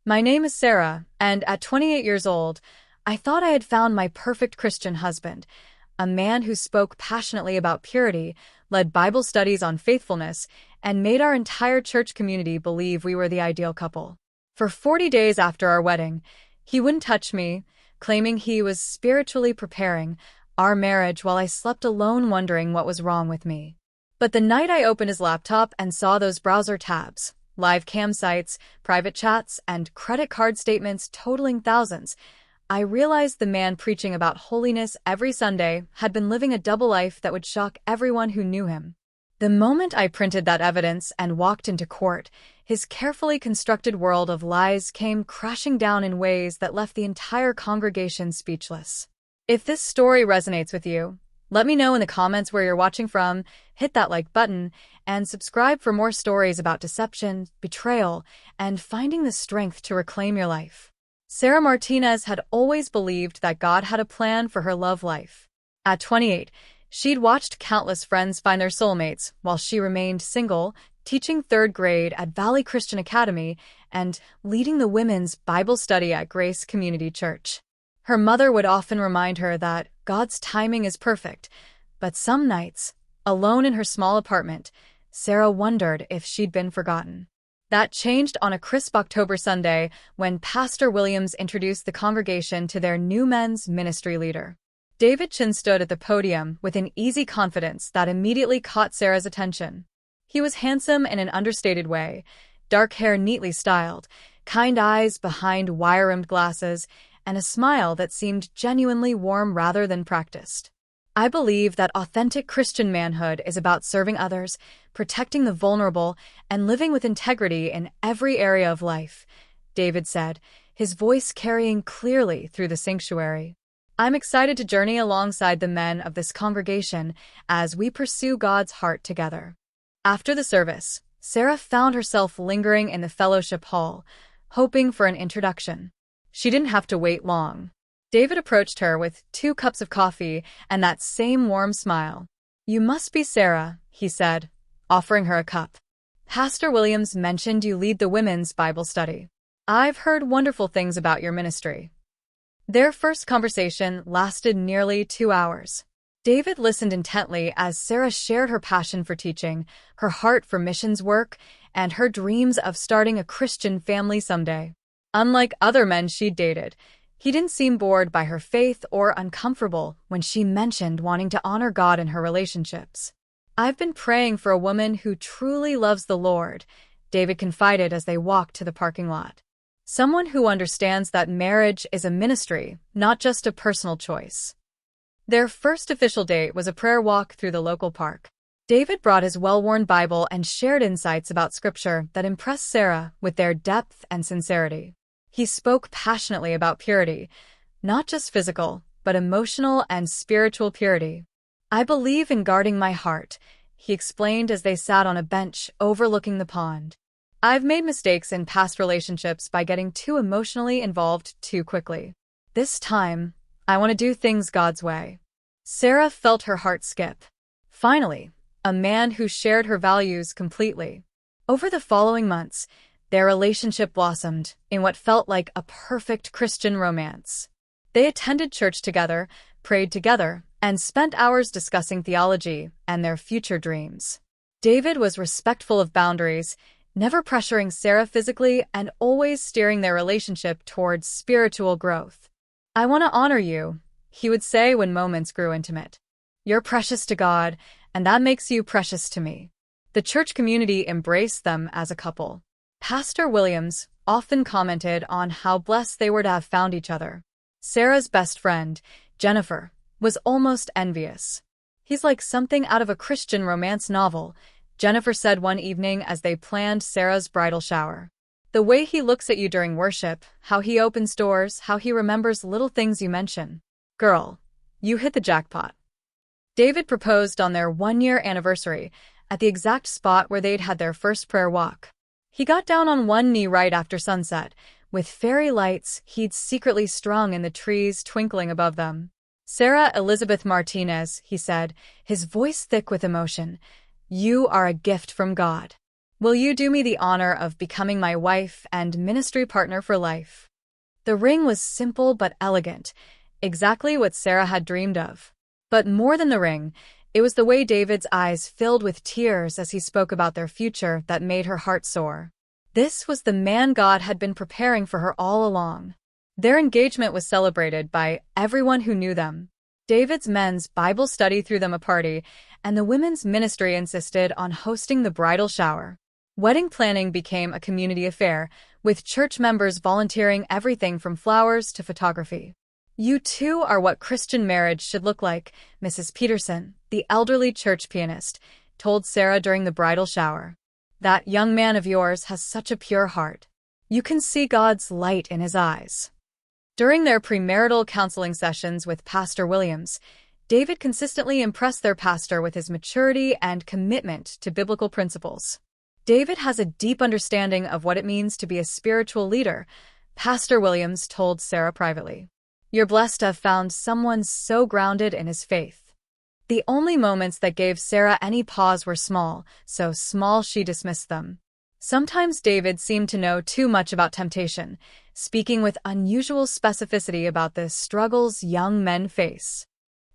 My name is Sarah, and at 28 years old, I thought I had found my perfect Christian husband, a man who spoke passionately about purity, led Bible studies on faithfulness, and made our entire church community believe we were the ideal couple. For 40 days after our wedding, he wouldn't touch me, claiming he was spiritually preparing our marriage while I slept alone wondering what was wrong with me. But the night I opened his laptop and saw those browser tabs, live cam sites, private chats, and credit card statements totaling thousands, I realized the man preaching about holiness every Sunday had been living a double life that would shock everyone who knew him. The moment I printed that evidence and walked into court, his carefully constructed world of lies came crashing down in ways that left the entire congregation speechless. If this story resonates with you, let me know in the comments where you're watching from, hit that like button, and subscribe for more stories about deception, betrayal, and finding the strength to reclaim your life. Sarah Martinez had always believed that God had a plan for her love life. At 28, she'd watched countless friends find their soulmates while she remained single, teaching third grade at Valley Christian Academy and leading the women's Bible study at Grace Community Church. Her mother would often remind her that God's timing is perfect, but some nights, alone in her small apartment, Sarah wondered if she'd been forgotten. That changed on a crisp October Sunday when Pastor Williams introduced the congregation to their new men's ministry leader. David Chin stood at the podium with an easy confidence that immediately caught Sarah's attention. He was handsome in an understated way, dark hair neatly styled, kind eyes behind wire-rimmed glasses, and a smile that seemed genuinely warm rather than practiced. I believe that authentic Christian manhood is about serving others, protecting the vulnerable, and living with integrity in every area of life, David said, his voice carrying clearly through the sanctuary. I'm excited to journey alongside the men of this congregation as we pursue God's heart together. After the service, Sarah found herself lingering in the fellowship hall, hoping for an introduction. She didn't have to wait long. David approached her with 2 cups of coffee and that same warm smile. "You must be Sarah," he said, offering her a cup. "Pastor Williams mentioned you lead the women's Bible study. I've heard wonderful things about your ministry." Their first conversation lasted nearly 2 hours. David listened intently as Sarah shared her passion for teaching, her heart for missions work, and her dreams of starting a Christian family someday. Unlike other men she'd dated, he didn't seem bored by her faith or uncomfortable when she mentioned wanting to honor God in her relationships. "I've been praying for a woman who truly loves the Lord," David confided as they walked to the parking lot. "Someone who understands that marriage is a ministry, not just a personal choice." Their first official date was a prayer walk through the local park. David brought his well-worn Bible and shared insights about Scripture that impressed Sarah with their depth and sincerity. He spoke passionately about purity, not just physical, but emotional and spiritual purity. "I believe in guarding my heart," he explained as they sat on a bench overlooking the pond. "I've made mistakes in past relationships by getting too emotionally involved too quickly. This time, I want to do things God's way." Sarah felt her heart skip. Finally, a man who shared her values completely. Over the following months, their relationship blossomed in what felt like a perfect Christian romance. They attended church together, prayed together, and spent hours discussing theology and their future dreams. David was respectful of boundaries, never pressuring Sarah physically and always steering their relationship towards spiritual growth. "I want to honor you," he would say when moments grew intimate. "You're precious to God, and that makes you precious to me." The church community embraced them as a couple. Pastor Williams often commented on how blessed they were to have found each other. Sarah's best friend, Jennifer, was almost envious. "He's like something out of a Christian romance novel," Jennifer said one evening as they planned Sarah's bridal shower. "The way he looks at you during worship, how he opens doors, how he remembers little things you mention. Girl, you hit the jackpot." David proposed on their 1-year anniversary at the exact spot where they'd had their first prayer walk. He got down on one knee right after sunset, with fairy lights he'd secretly strung in the trees twinkling above them. "Sarah Elizabeth Martinez," he said, his voice thick with emotion, "you are a gift from God. Will you do me the honor of becoming my wife and ministry partner for life?" The ring was simple but elegant, exactly what Sarah had dreamed of. But more than the ring, it was the way David's eyes filled with tears as he spoke about their future that made her heart soar. This was the man God had been preparing for her all along. Their engagement was celebrated by everyone who knew them. David's men's Bible study threw them a party, and the women's ministry insisted on hosting the bridal shower. Wedding planning became a community affair, with church members volunteering everything from flowers to photography. "You two are what Christian marriage should look like," Mrs. Peterson, the elderly church pianist, told Sarah during the bridal shower. "That young man of yours has such a pure heart. You can see God's light in his eyes." During their premarital counseling sessions with Pastor Williams, David consistently impressed their pastor with his maturity and commitment to biblical principles. "David has a deep understanding of what it means to be a spiritual leader," Pastor Williams told Sarah privately. "You're blessed to have found someone so grounded in his faith." The only moments that gave Sarah any pause were small, so small she dismissed them. Sometimes David seemed to know too much about temptation, speaking with unusual specificity about the struggles young men face.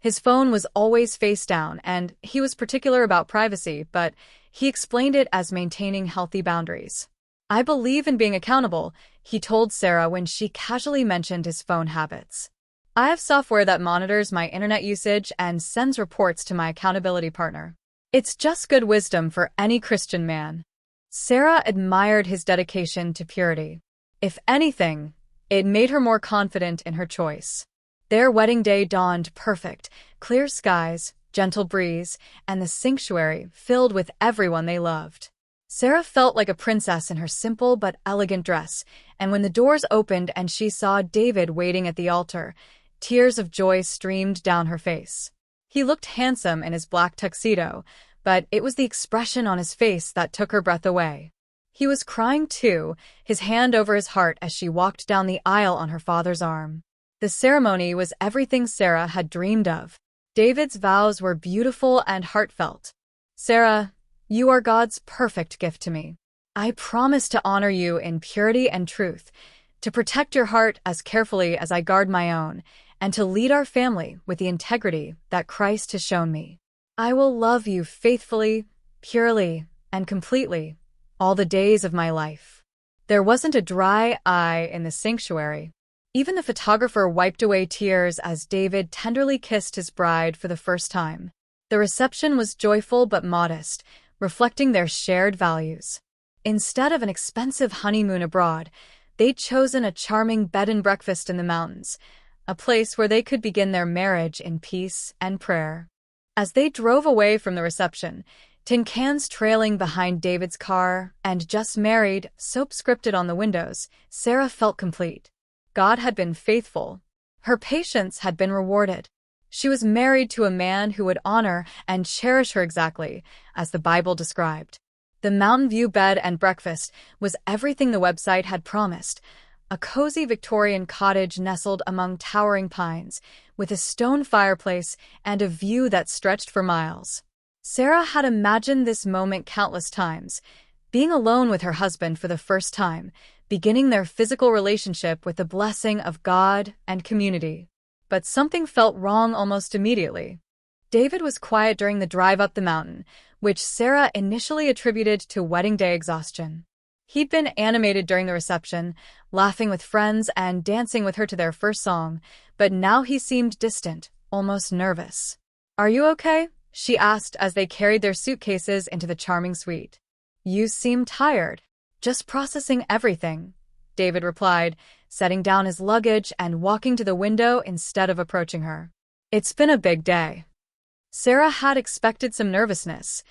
His phone was always face down, and he was particular about privacy, but he explained it as maintaining healthy boundaries. "I believe in being accountable," he told Sarah when she casually mentioned his phone habits. "I have software that monitors my internet usage and sends reports to my accountability partner. It's just good wisdom for any Christian man." Sarah admired his dedication to purity. If anything, it made her more confident in her choice. Their wedding day dawned perfect: clear skies, gentle breeze, and the sanctuary filled with everyone they loved. Sarah felt like a princess in her simple but elegant dress, and when the doors opened and she saw David waiting at the altar, tears of joy streamed down her face. He looked handsome in his black tuxedo, but it was the expression on his face that took her breath away. He was crying too, his hand over his heart as she walked down the aisle on her father's arm. The ceremony was everything Sarah had dreamed of. David's vows were beautiful and heartfelt. "Sarah, you are God's perfect gift to me. I promise to honor you in purity and truth, to protect your heart as carefully as I guard my own, and to lead our family with the integrity that Christ has shown me. I will love you faithfully, purely, and completely all the days of my life." There wasn't a dry eye in the sanctuary. Even the photographer wiped away tears as David tenderly kissed his bride for the first time. The reception was joyful but modest, reflecting their shared values. Instead of an expensive honeymoon abroad, they'd chosen a charming bed and breakfast in the mountains, a place where they could begin their marriage in peace and prayer. As they drove away from the reception, tin cans trailing behind David's car and "Just Married" soap scripted on the windows, Sarah felt complete. God had been faithful. Her patience had been rewarded. She was married to a man who would honor and cherish her exactly as the Bible described. The Mountain View bed and breakfast was everything the website had promised: a cozy Victorian cottage nestled among towering pines, with a stone fireplace and a view that stretched for miles. Sarah had imagined this moment countless times, being alone with her husband for the first time, beginning their physical relationship with the blessing of God and community. But something felt wrong almost immediately. David was quiet during the drive up the mountain, which Sarah initially attributed to wedding day exhaustion. He'd been animated during the reception, laughing with friends and dancing with her to their first song, but now he seemed distant, almost nervous. "Are you okay?" she asked as they carried their suitcases into the charming suite. "You seem tired." "Just processing everything," David replied, setting down his luggage and walking to the window instead of approaching her. "It's been a big day." Sarah had expected some nervousness.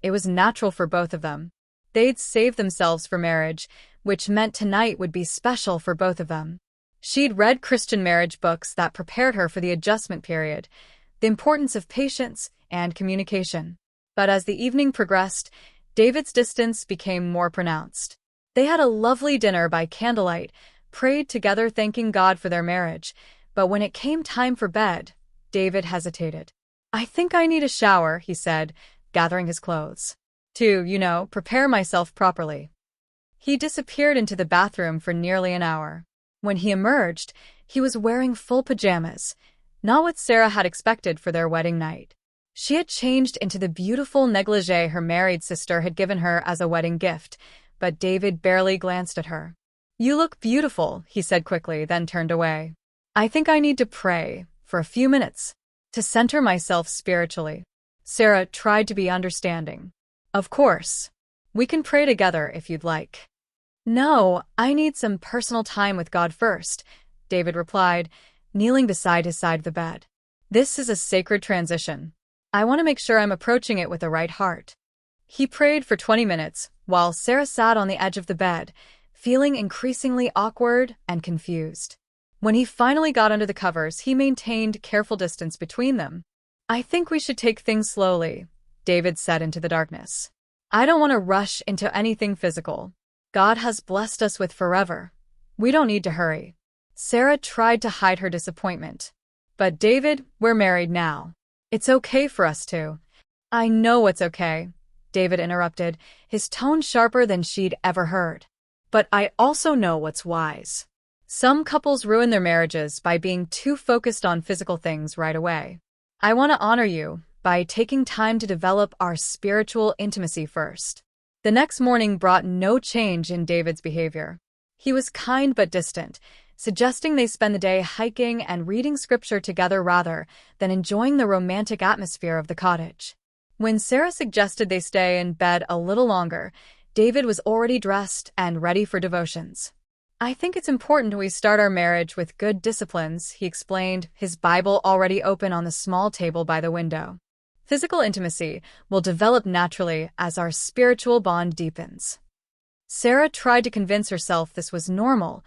It was natural for both of them. They'd saved themselves for marriage, which meant tonight would be special for both of them. She'd read Christian marriage books that prepared her for the adjustment period, the importance of patience and communication. But as the evening progressed, David's distance became more pronounced. They had a lovely dinner by candlelight, prayed together thanking God for their marriage, but when it came time for bed, David hesitated. "I think I need a shower," he said, gathering his clothes. to, prepare myself properly. He disappeared into the bathroom for nearly an hour. When he emerged, he was wearing full pajamas, not what Sarah had expected for their wedding night. She had changed into the beautiful negligee her married sister had given her as a wedding gift, but David barely glanced at her. "You look beautiful," he said quickly, then turned away. "I think I need to pray for a few minutes to center myself spiritually." Sarah tried to be understanding. "Of course. We can pray together if you'd like." "No, I need some personal time with God first," David replied, kneeling beside his side of the bed. "This is a sacred transition. I want to make sure I'm approaching it with the right heart." He prayed for 20 minutes, while Sarah sat on the edge of the bed, feeling increasingly awkward and confused. When he finally got under the covers, he maintained careful distance between them. "I think we should take things slowly," David said into the darkness. "I don't want to rush into anything physical. God has blessed us with forever. We don't need to hurry." Sarah tried to hide her disappointment. "But David, we're married now. It's okay for us to." "I know it's okay," David interrupted, his tone sharper than she'd ever heard. "But I also know what's wise. Some couples ruin their marriages by being too focused on physical things right away. I want to honor you by taking time to develop our spiritual intimacy first." The next morning brought no change in David's behavior. He was kind but distant, suggesting they spend the day hiking and reading scripture together rather than enjoying the romantic atmosphere of the cottage. When Sarah suggested they stay in bed a little longer, David was already dressed and ready for devotions. "I think it's important we start our marriage with good disciplines," he explained, his Bible already open on the small table by the window. "Physical intimacy will develop naturally as our spiritual bond deepens." Sarah tried to convince herself this was normal,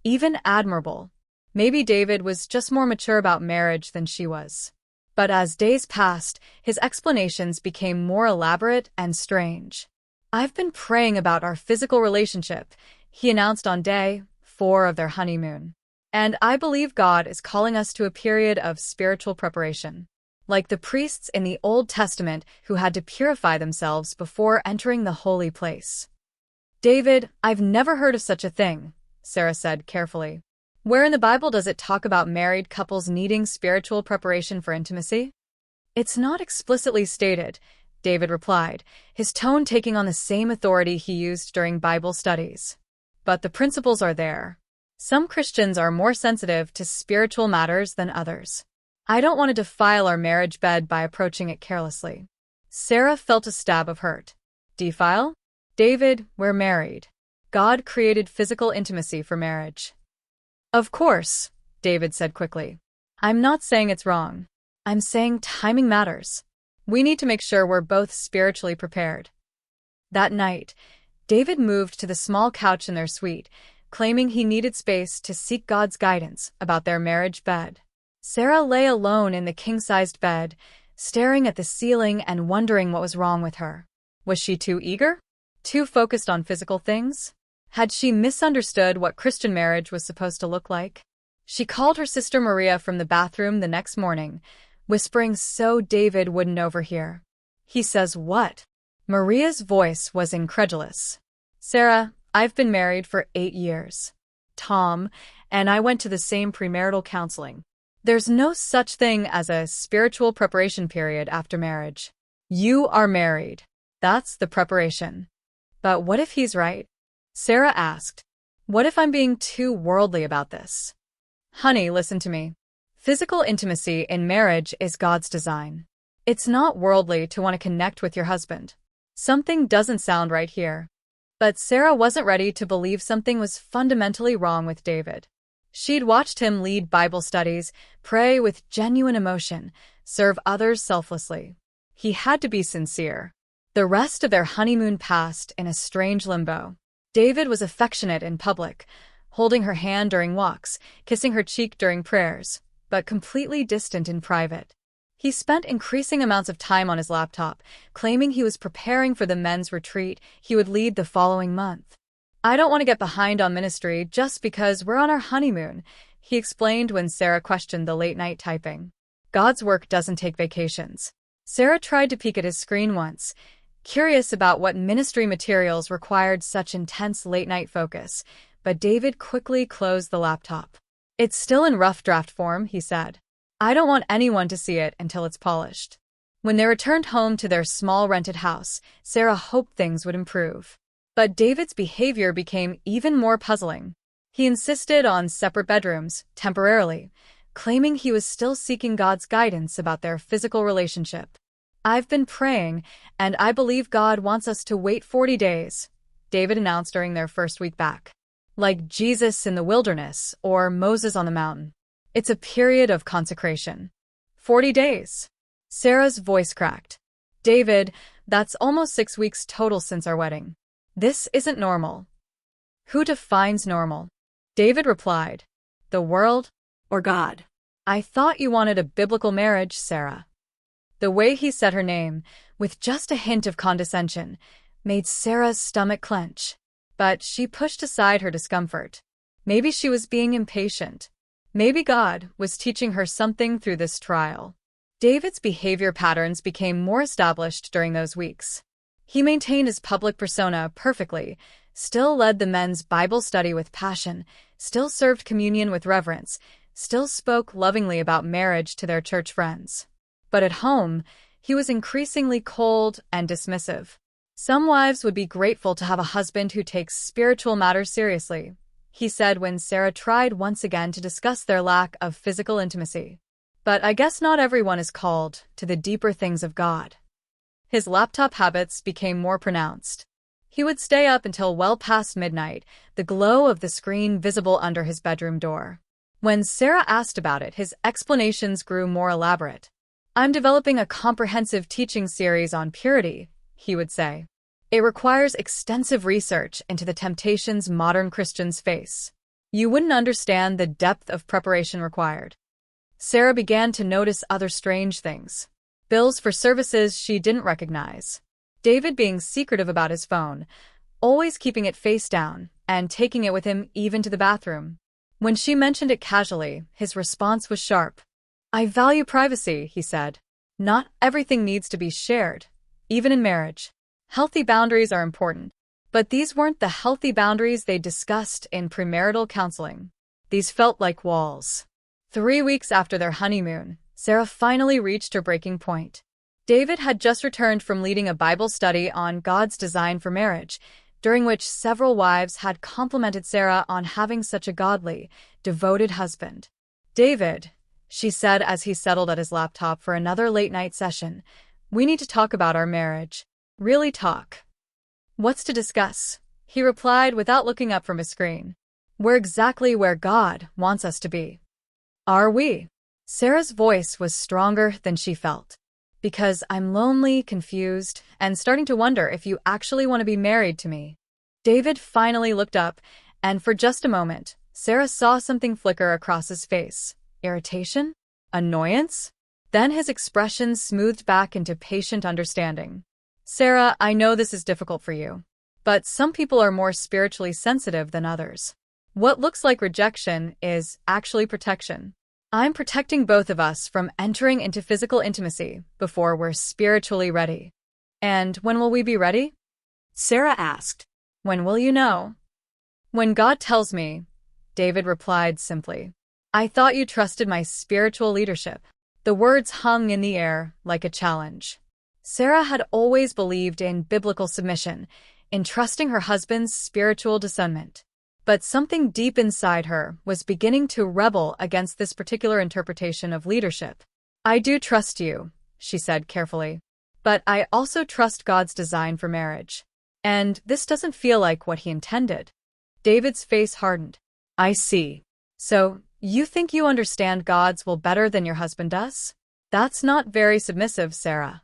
even admirable. Maybe David was just more mature about marriage than she was. But as days passed, his explanations became more elaborate and strange. "I've been praying about our physical relationship," he announced on day 4 of their honeymoon. "And I believe God is calling us to a period of spiritual preparation, like the priests in the Old Testament who had to purify themselves before entering the holy place." "David, I've never heard of such a thing," Sarah said carefully. "Where in the Bible does it talk about married couples needing spiritual preparation for intimacy?" "It's not explicitly stated," David replied, his tone taking on the same authority he used during Bible studies. "But the principles are there. Some Christians are more sensitive to spiritual matters than others. I don't want to defile our marriage bed by approaching it carelessly." Sarah felt a stab of hurt. "Defile? David, we're married. God created physical intimacy for marriage." "Of course," David said quickly. "I'm not saying it's wrong. I'm saying timing matters. We need to make sure we're both spiritually prepared." That night, David moved to the small couch in their suite, claiming he needed space to seek God's guidance about their marriage bed. Sarah lay alone in the king-sized bed, staring at the ceiling and wondering what was wrong with her. Was she too eager? Too focused on physical things? Had she misunderstood what Christian marriage was supposed to look like? She called her sister Maria from the bathroom the next morning, whispering so David wouldn't overhear. "He says what?" Maria's voice was incredulous. "Sarah, I've been married for 8 years. Tom and I went to the same premarital counseling. There's no such thing as a spiritual preparation period after marriage. You are married. That's the preparation." "But what if he's right?" Sarah asked. "What if I'm being too worldly about this?" "Honey, listen to me. Physical intimacy in marriage is God's design. It's not worldly to want to connect with your husband. Something doesn't sound right here." But Sarah wasn't ready to believe something was fundamentally wrong with David. She'd watched him lead Bible studies, pray with genuine emotion, serve others selflessly. He had to be sincere. The rest of their honeymoon passed in a strange limbo. David was affectionate in public, holding her hand during walks, kissing her cheek during prayers, but completely distant in private. He spent increasing amounts of time on his laptop, claiming he was preparing for the men's retreat he would lead the following month. "I don't want to get behind on ministry just because we're on our honeymoon," he explained when Sarah questioned the late-night typing. "God's work doesn't take vacations." Sarah tried to peek at his screen once. curious about what ministry materials required such intense late-night focus, but David quickly closed the laptop. "It's still in rough draft form," he said. "I don't want anyone to see it until it's polished." When they returned home to their small rented house, Sarah hoped things would improve. But David's behavior became even more puzzling. He insisted on separate bedrooms, temporarily, claiming he was still seeking God's guidance about their physical relationship. "I've been praying, and I believe God wants us to wait 40 days, David announced during their first week back. "Like Jesus in the wilderness or Moses on the mountain. It's a period of consecration." 40 days. Sarah's voice cracked. "David, that's almost 6 weeks total since our wedding. This isn't normal." "Who defines normal?" David replied. "The world or God?" "I thought you wanted a biblical marriage, Sarah." The way he said her name, with just a hint of condescension, made Sarah's stomach clench. But she pushed aside her discomfort. Maybe she was being impatient. Maybe God was teaching her something through this trial. David's behavior patterns became more established during those weeks. He maintained his public persona perfectly, still led the men's Bible study with passion, still served communion with reverence, still spoke lovingly about marriage to their church friends. But at home, he was increasingly cold and dismissive. "Some wives would be grateful to have a husband who takes spiritual matters seriously," he said when Sarah tried once again to discuss their lack of physical intimacy. "But I guess not everyone is called to the deeper things of God." His laptop habits became more pronounced. He would stay up until well past midnight, the glow of the screen visible under his bedroom door. When Sarah asked about it, his explanations grew more elaborate. "I'm developing a comprehensive teaching series on purity," he would say. "It requires extensive research into the temptations modern Christians face. You wouldn't understand the depth of preparation required." Sarah began to notice other strange things. Bills for services she didn't recognize. David being secretive about his phone, always keeping it face down, and taking it with him even to the bathroom. When she mentioned it casually, his response was sharp. "I value privacy," he said. "Not everything needs to be shared, even in marriage. Healthy boundaries are important." But these weren't the healthy boundaries they discussed in premarital counseling. These felt like walls. 3 weeks after their honeymoon, Sarah finally reached her breaking point. David had just returned from leading a Bible study on God's design for marriage, during which several wives had complimented Sarah on having such a godly, devoted husband. "David," she said as he settled at his laptop for another late-night session, "we need to talk about our marriage. Really talk." "What's to discuss?" he replied without looking up from his screen. "We're exactly where God wants us to be." "Are we?" Sarah's voice was stronger than she felt. "Because I'm lonely, confused, and starting to wonder if you actually want to be married to me." David finally looked up, and for just a moment, Sarah saw something flicker across his face. Irritation? Annoyance? Then his expression smoothed back into patient understanding. "Sarah, I know this is difficult for you. But some people are more spiritually sensitive than others. What looks like rejection is actually protection. I'm protecting both of us from entering into physical intimacy before we're spiritually ready." "And when will we be ready?" Sarah asked. "When will you know?" "When God tells me," David replied simply. "I thought you trusted my spiritual leadership." The words hung in the air like a challenge. Sarah had always believed in biblical submission, in trusting her husband's spiritual discernment. But something deep inside her was beginning to rebel against this particular interpretation of leadership. "I do trust you," she said carefully. "But I also trust God's design for marriage. And this doesn't feel like what he intended." David's face hardened. "I see. So, you think you understand God's will better than your husband does? That's not very submissive, Sarah."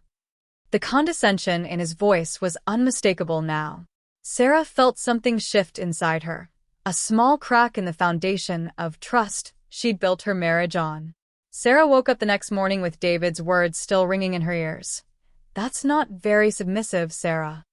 The condescension in his voice was unmistakable now. Sarah felt something shift inside her. A small crack in the foundation of trust she'd built her marriage on. Sarah woke up the next morning with David's words still ringing in her ears. "That's not very submissive, Sarah."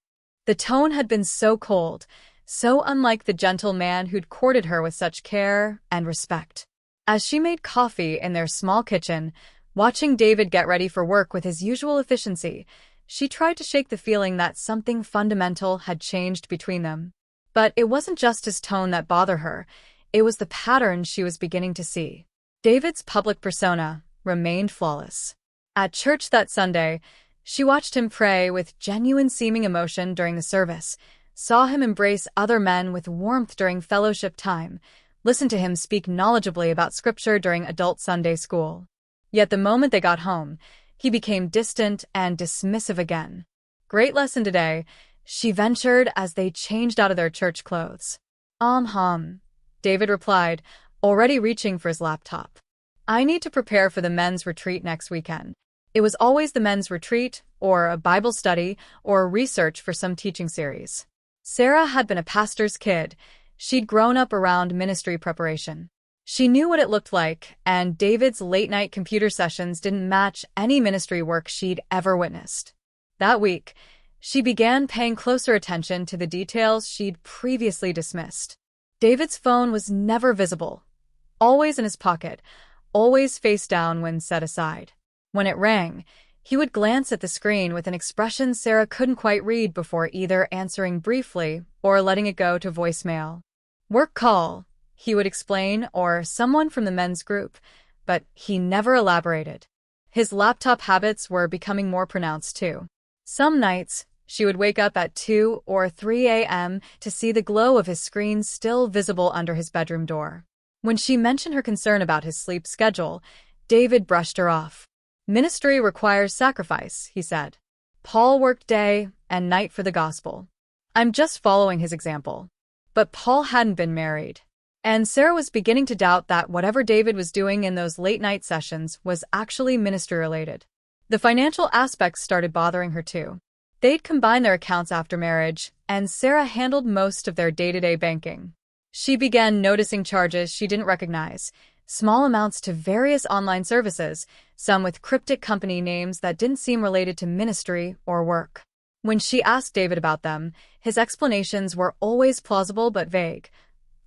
The tone had been so cold, so unlike the gentle man who'd courted her with such care and respect. As she made coffee in their small kitchen, watching David get ready for work with his usual efficiency, she tried to shake the feeling that something fundamental had changed between them. But it wasn't just his tone that bothered her, it was the pattern she was beginning to see. David's public persona remained flawless. At church that Sunday, she watched him pray with genuine seeming emotion during the service, saw him embrace other men with warmth during fellowship time, listened to him speak knowledgeably about scripture during adult Sunday school. Yet the moment they got home, he became distant and dismissive again. Great lesson today, she ventured as they changed out of their church clothes. David replied, already reaching for his laptop. I need to prepare for the men's retreat next weekend. It was always the men's retreat, or a Bible study, or research for some teaching series. Sarah had been a pastor's kid. She'd grown up around ministry preparation. She knew what it looked like, and David's late-night computer sessions didn't match any ministry work she'd ever witnessed. That week, she began paying closer attention to the details she'd previously dismissed. David's phone was never visible, always in his pocket, always face down when set aside. When it rang, he would glance at the screen with an expression Sarah couldn't quite read before either answering briefly or letting it go to voicemail. Work call, he would explain, or someone from the men's group, but he never elaborated. His laptop habits were becoming more pronounced too. Some nights, she would wake up at 2 or 3 a.m. to see the glow of his screen still visible under his bedroom door. When she mentioned her concern about his sleep schedule, David brushed her off. Ministry requires sacrifice, he said. Paul worked day and night for the gospel. I'm just following his example. But Paul hadn't been married. And Sarah was beginning to doubt that whatever David was doing in those late-night sessions was actually ministry-related. The financial aspects started bothering her too. They'd combined their accounts after marriage, and Sarah handled most of their day-to-day banking. She began noticing charges she didn't recognize, small amounts to various online services, some with cryptic company names that didn't seem related to ministry or work. When she asked David about them, his explanations were always plausible but vague.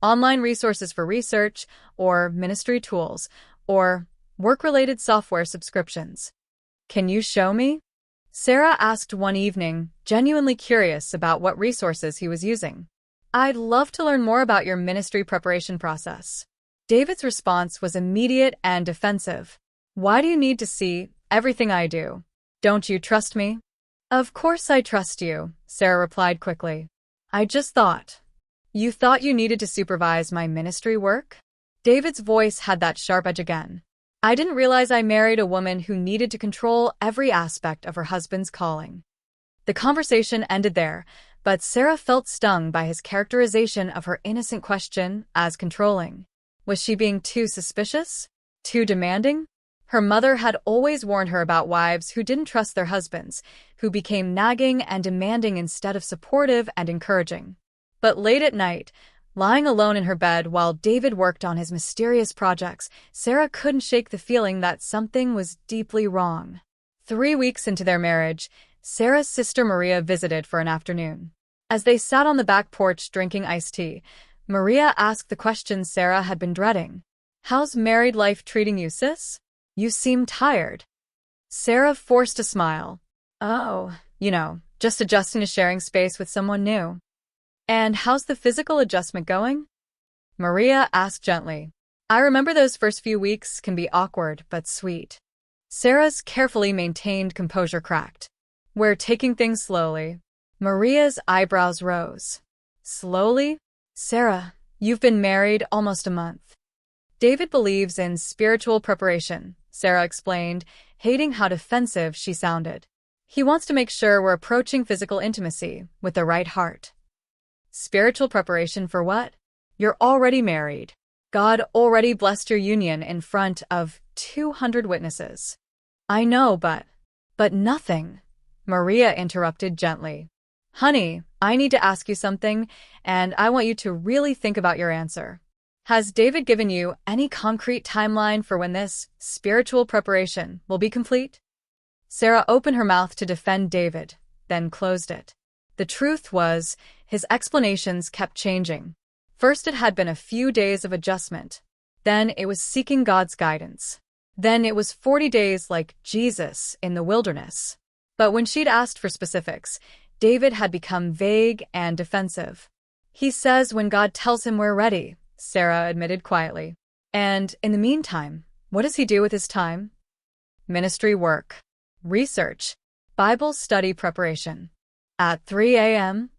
Online resources for research, or ministry tools, or work-related software subscriptions. Can you show me? Sarah asked one evening, genuinely curious about what resources he was using. I'd love to learn more about your ministry preparation process. David's response was immediate and defensive. Why do you need to see everything I do? Don't you trust me? Of course I trust you, Sarah replied quickly. I just thought. You thought you needed to supervise my ministry work? David's voice had that sharp edge again. I didn't realize I married a woman who needed to control every aspect of her husband's calling. The conversation ended there, but Sarah felt stung by his characterization of her innocent question as controlling. Was she being too suspicious? Too demanding? Her mother had always warned her about wives who didn't trust their husbands, who became nagging and demanding instead of supportive and encouraging. But late at night, lying alone in her bed while David worked on his mysterious projects, Sarah couldn't shake the feeling that something was deeply wrong. 3 weeks into their marriage, Sarah's sister Maria visited for an afternoon. As they sat on the back porch drinking iced tea, Maria asked the question Sarah had been dreading. How's married life treating you, sis? You seem tired. Sarah forced a smile. Oh, just adjusting to sharing space with someone new. And how's the physical adjustment going? Maria asked gently. I remember those first few weeks can be awkward but sweet. Sarah's carefully maintained composure cracked. We're taking things slowly. Maria's eyebrows rose. Slowly? Sarah, you've been married almost a month. David believes in spiritual preparation, Sarah explained, hating how defensive she sounded. He wants to make sure we're approaching physical intimacy with the right heart. Spiritual preparation for what? You're already married. God already blessed your union in front of 200 witnesses. I know, but nothing. Maria interrupted gently. Honey, I need to ask you something, and I want you to really think about your answer. Has David given you any concrete timeline for when this spiritual preparation will be complete? Sarah opened her mouth to defend David, then closed it. The truth was, his explanations kept changing. First it had been a few days of adjustment. Then it was seeking God's guidance. Then it was 40 days like Jesus in the wilderness. But when she'd asked for specifics, David had become vague and defensive. "He says when God tells him we're ready," Sarah admitted quietly. "And in the meantime, what does he do with his time?" "Ministry work, research, Bible study preparation." "At 3 a.m.?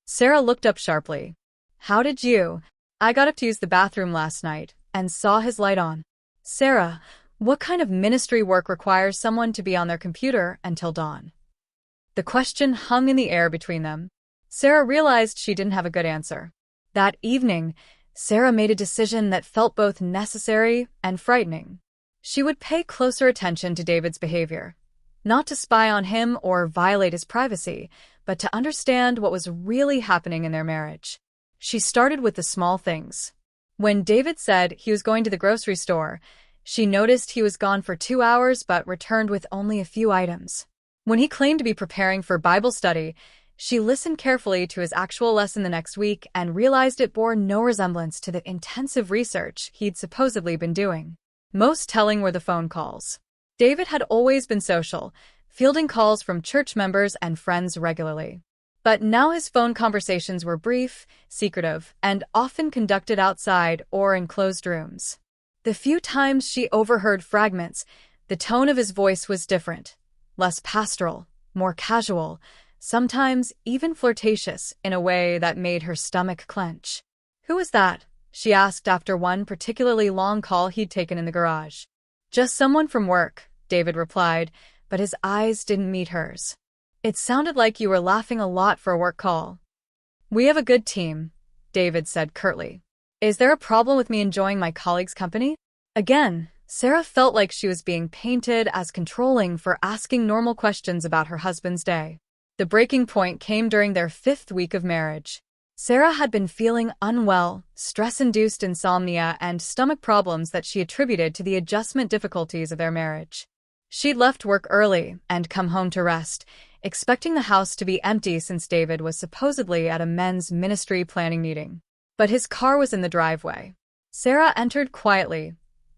Sarah looked up sharply. "How did you?" "I got up to use the bathroom last night and saw his light on." "Sarah, what kind of ministry work requires someone to be on their computer until dawn?" The question hung in the air between them. Sarah realized she didn't have a good answer. That evening, Sarah made a decision that felt both necessary and frightening. She would pay closer attention to David's behavior, not to spy on him or violate his privacy, but to understand what was really happening in their marriage. She started with the small things. When David said he was going to the grocery store, she noticed he was gone for 2 hours but returned with only a few items. When he claimed to be preparing for Bible study, she listened carefully to his actual lesson the next week and realized it bore no resemblance to the intensive research he'd supposedly been doing. Most telling were the phone calls. David had always been social, fielding calls from church members and friends regularly. But now his phone conversations were brief, secretive, and often conducted outside or in closed rooms. The few times she overheard fragments, the tone of his voice was different, less pastoral, more casual, sometimes even flirtatious in a way that made her stomach clench. "Who was that?" she asked after one particularly long call he'd taken in the garage. "Just someone from work," David replied, but his eyes didn't meet hers. "It sounded like you were laughing a lot for a work call." "We have a good team," David said curtly. "Is there a problem with me enjoying my colleagues' company?" Again, Sarah felt like she was being painted as controlling for asking normal questions about her husband's day. The breaking point came during their 5th week of marriage. Sarah had been feeling unwell, stress-induced insomnia, and stomach problems that she attributed to the adjustment difficulties of their marriage. She'd left work early and come home to rest, expecting the house to be empty since David was supposedly at a men's ministry planning meeting. But his car was in the driveway. Sarah entered quietly,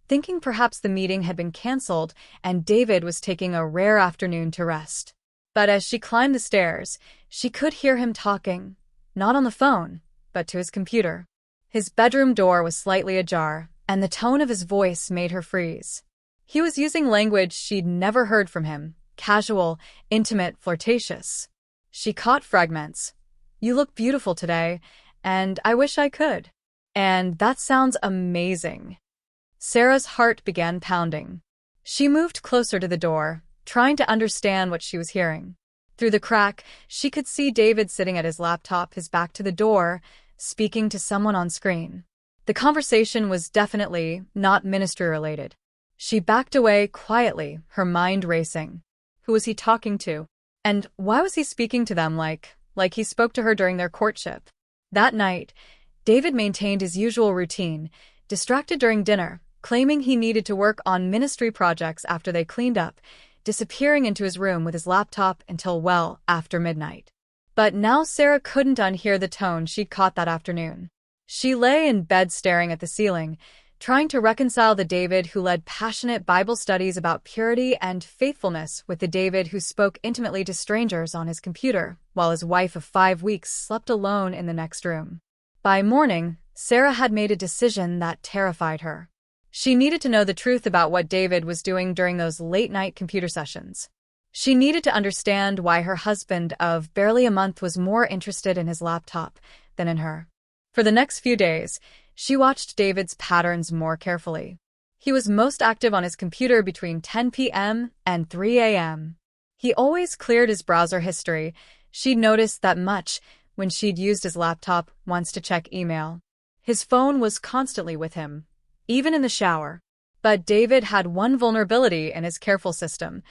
thinking perhaps the meeting had been canceled and David was taking a rare afternoon to rest. But as she climbed the stairs, she could hear him talking, not on the phone, but to his computer. His bedroom door was slightly ajar, and the tone of his voice made her freeze. He was using language she'd never heard from him, casual, intimate, flirtatious. She caught fragments. "You look beautiful today, and I wish I could." "And that sounds amazing." Sarah's heart began pounding. She moved closer to the door, trying to understand what she was hearing. Through the crack, she could see David sitting at his laptop, his back to the door, speaking to someone on screen. The conversation was definitely not ministry-related. She backed away quietly, her mind racing. Who was he talking to? And why was he speaking to them like he spoke to her during their courtship? That night, David maintained his usual routine, distracted during dinner, claiming he needed to work on ministry projects after they cleaned up, disappearing into his room with his laptop until well after midnight. But now Sarah couldn't unhear the tone she'd caught that afternoon. She lay in bed staring at the ceiling, trying to reconcile the David who led passionate Bible studies about purity and faithfulness with the David who spoke intimately to strangers on his computer, while his wife of 5 weeks slept alone in the next room. By morning, Sarah had made a decision that terrified her. She needed to know the truth about what David was doing during those late-night computer sessions. She needed to understand why her husband of barely a month was more interested in his laptop than in her. For the next few days, she watched David's patterns more carefully. He was most active on his computer between 10 p.m. and 3 a.m. He always cleared his browser history. She'd noticed that much when she'd used his laptop once to check email. His phone was constantly with him, even in the shower. But David had one vulnerability in his careful system.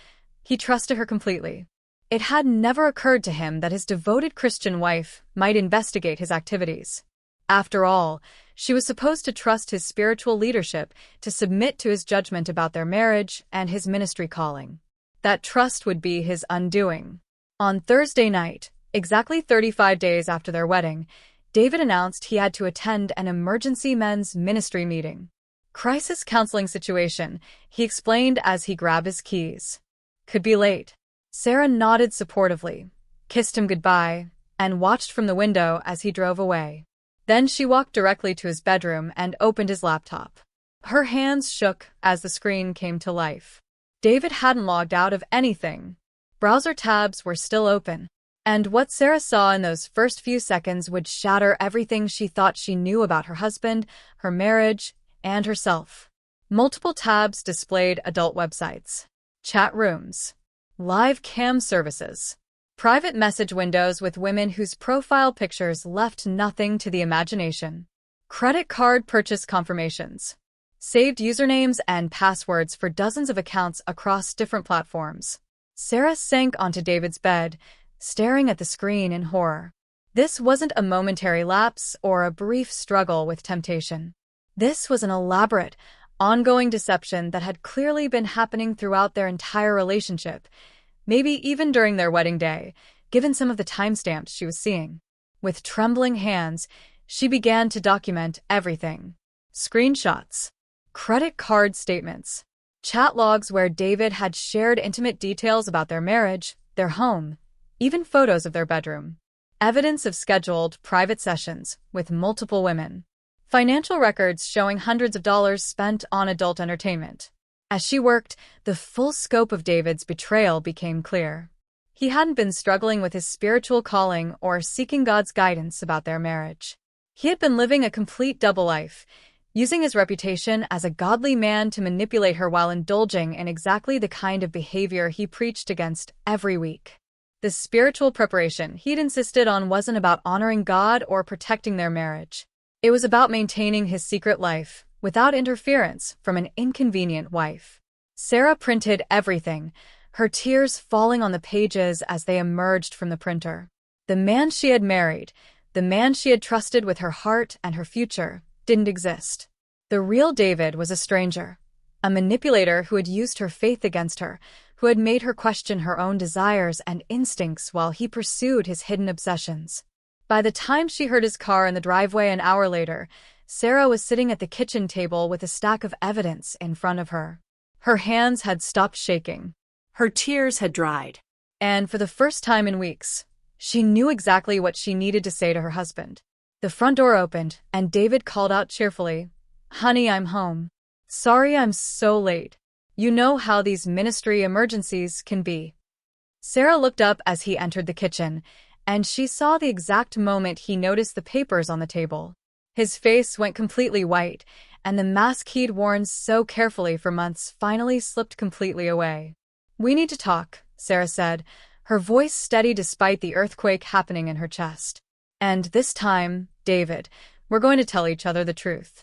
He trusted her completely. It had never occurred to him that his devoted Christian wife might investigate his activities. After all, she was supposed to trust his spiritual leadership, to submit to his judgment about their marriage and his ministry calling. That trust would be his undoing. On Thursday night, exactly 35 days after their wedding, David announced he had to attend an emergency men's ministry meeting. "Crisis counseling situation," he explained as he grabbed his keys. "Could be late." Sarah nodded supportively, kissed him goodbye, and watched from the window as he drove away. Then she walked directly to his bedroom and opened his laptop. Her hands shook as the screen came to life. David hadn't logged out of anything. Browser tabs were still open. And what Sarah saw in those first few seconds would shatter everything she thought she knew about her husband, her marriage, and herself. Multiple tabs displayed adult websites, chat rooms, live cam services, private message windows with women whose profile pictures left nothing to the imagination, credit card purchase confirmations, saved usernames and passwords for dozens of accounts across different platforms. Sarah sank onto David's bed, staring at the screen in horror. This wasn't a momentary lapse or a brief struggle with temptation. This was an elaborate, ongoing deception that had clearly been happening throughout their entire relationship, maybe even during their wedding day, given some of the timestamps she was seeing. With trembling hands, she began to document everything. Screenshots, credit card statements, chat logs where David had shared intimate details about their marriage, their home, even photos of their bedroom. Evidence of scheduled private sessions with multiple women. Financial records showing hundreds of dollars spent on adult entertainment. As she worked, the full scope of David's betrayal became clear. He hadn't been struggling with his spiritual calling or seeking God's guidance about their marriage. He had been living a complete double life, using his reputation as a godly man to manipulate her while indulging in exactly the kind of behavior he preached against every week. The spiritual preparation he'd insisted on wasn't about honoring God or protecting their marriage. It was about maintaining his secret life, without interference from an inconvenient wife. Sarah printed everything, her tears falling on the pages as they emerged from the printer. The man she had married, the man she had trusted with her heart and her future, didn't exist. The real David was a stranger, a manipulator who had used her faith against her, who had made her question her own desires and instincts while he pursued his hidden obsessions. By the time she heard his car in the driveway an hour later, Sarah was sitting at the kitchen table with a stack of evidence in front of her. Her hands had stopped shaking. Her tears had dried. And for the first time in weeks, she knew exactly what she needed to say to her husband. The front door opened, and David called out cheerfully, "Honey, I'm home. Sorry I'm so late. You know how these ministry emergencies can be." Sarah looked up as he entered the kitchen, and she saw the exact moment he noticed the papers on the table. His face went completely white, and the mask he'd worn so carefully for months finally slipped completely away. "We need to talk," Sarah said, her voice steady despite the earthquake happening in her chest. "And this time, David, we're going to tell each other the truth."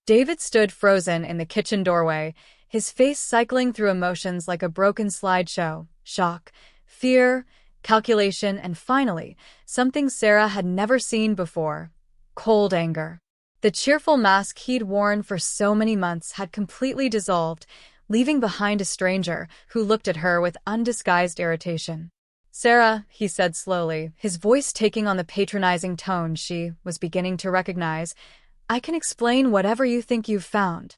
David stood frozen in the kitchen doorway, his face cycling through emotions like a broken slideshow: shock, fear, calculation, and finally, something Sarah had never seen before: cold anger. The cheerful mask he'd worn for so many months had completely dissolved, leaving behind a stranger who looked at her with undisguised irritation. "Sarah," he said slowly, his voice taking on the patronizing tone she was beginning to recognize, "I can explain whatever you think you've found."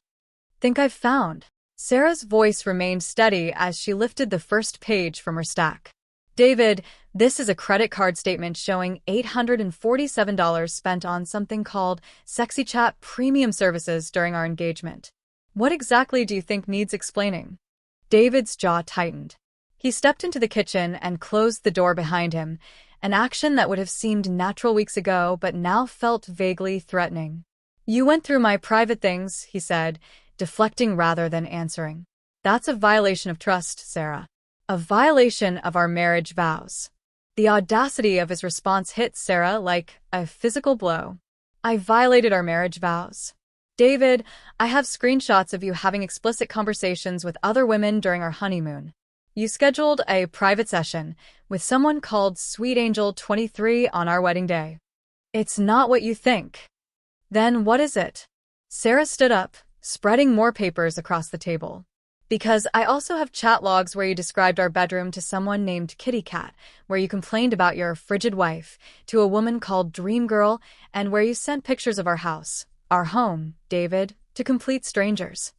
"Think I've found?" Sarah's voice remained steady as she lifted the first page from her stack. "David, this is a credit card statement showing $847 spent on something called Sexy Chat Premium Services during our engagement. What exactly do you think needs explaining?" David's jaw tightened. He stepped into the kitchen and closed the door behind him, an action that would have seemed natural weeks ago but now felt vaguely threatening. "You went through my private things," he said, deflecting rather than answering. "That's a violation of trust, Sarah. A violation of our marriage vows." The audacity of his response hit Sarah like a physical blow. "I violated our marriage vows. David, I have screenshots of you having explicit conversations with other women during our honeymoon. You scheduled a private session with someone called Sweet Angel 23 on our wedding day. It's not what you think." "Then what is it?" Sarah stood up, spreading more papers across the table. "Because I also have chat logs where you described our bedroom to someone named Kitty Cat, where you complained about your frigid wife, to a woman called Dream Girl, and where you sent pictures of our house, our home, David, to complete strangers."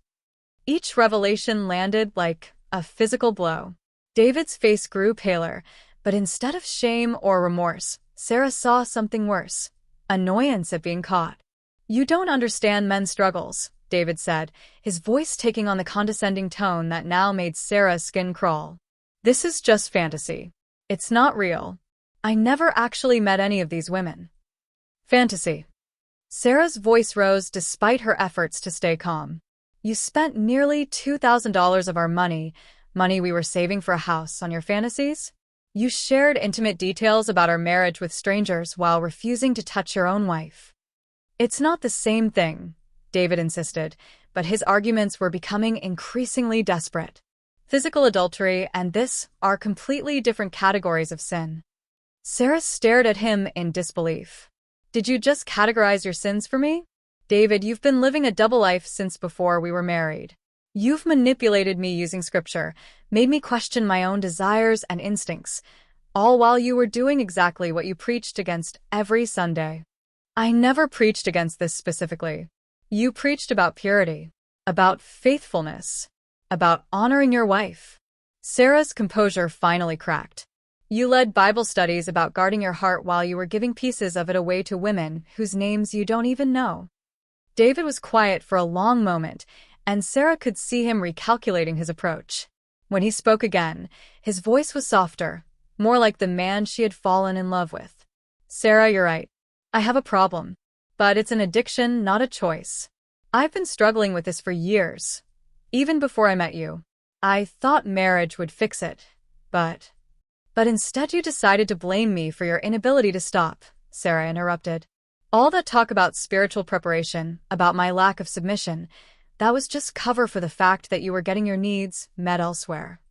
Each revelation landed like a physical blow. David's face grew paler, but instead of shame or remorse, Sarah saw something worse: annoyance at being caught. "You don't understand men's struggles," David said, his voice taking on the condescending tone that now made Sarah's skin crawl. "This is just fantasy. It's not real. I never actually met any of these women." "Fantasy." Sarah's voice rose despite her efforts to stay calm. "You spent nearly $2,000 of our money we were saving for a house, on your fantasies? You shared intimate details about our marriage with strangers while refusing to touch your own wife." "It's not the same thing," David insisted, but his arguments were becoming increasingly desperate. "Physical adultery and this are completely different categories of sin." Sarah stared at him in disbelief. "Did you just categorize your sins for me? David, you've been living a double life since before we were married. You've manipulated me using scripture, made me question my own desires and instincts, all while you were doing exactly what you preached against every Sunday." "I never preached against this specifically. You preached about purity, about faithfulness, about honoring your wife." Sarah's composure finally cracked. "You led Bible studies about guarding your heart while you were giving pieces of it away to women whose names you don't even know." David was quiet for a long moment, and Sarah could see him recalculating his approach. When he spoke again, his voice was softer, more like the man she had fallen in love with. "Sarah, you're right. I have a problem. But it's an addiction, not a choice. I've been struggling with this for years, even before I met you. I thought marriage would fix it, but instead you decided to blame me for your inability to stop," Sarah interrupted. "All that talk about spiritual preparation, about my lack of submission, that was just cover for the fact that you were getting your needs met elsewhere."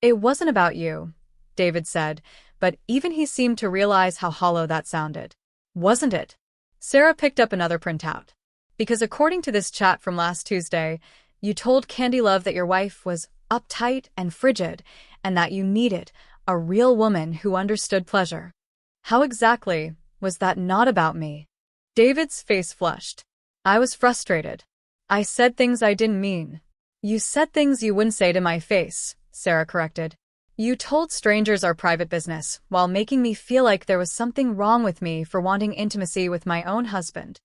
"It wasn't about you," David said, but even he seemed to realize how hollow that sounded. "Wasn't it?" Sarah picked up another printout. "Because according to this chat from last Tuesday, you told Candy Love that your wife was uptight and frigid, and that you needed a real woman who understood pleasure. How exactly was that not about me?" David's face flushed. "I was frustrated. I said things I didn't mean." "You said things you wouldn't say to my face," Sarah corrected. "You told strangers our private business, while making me feel like there was something wrong with me for wanting intimacy with my own husband."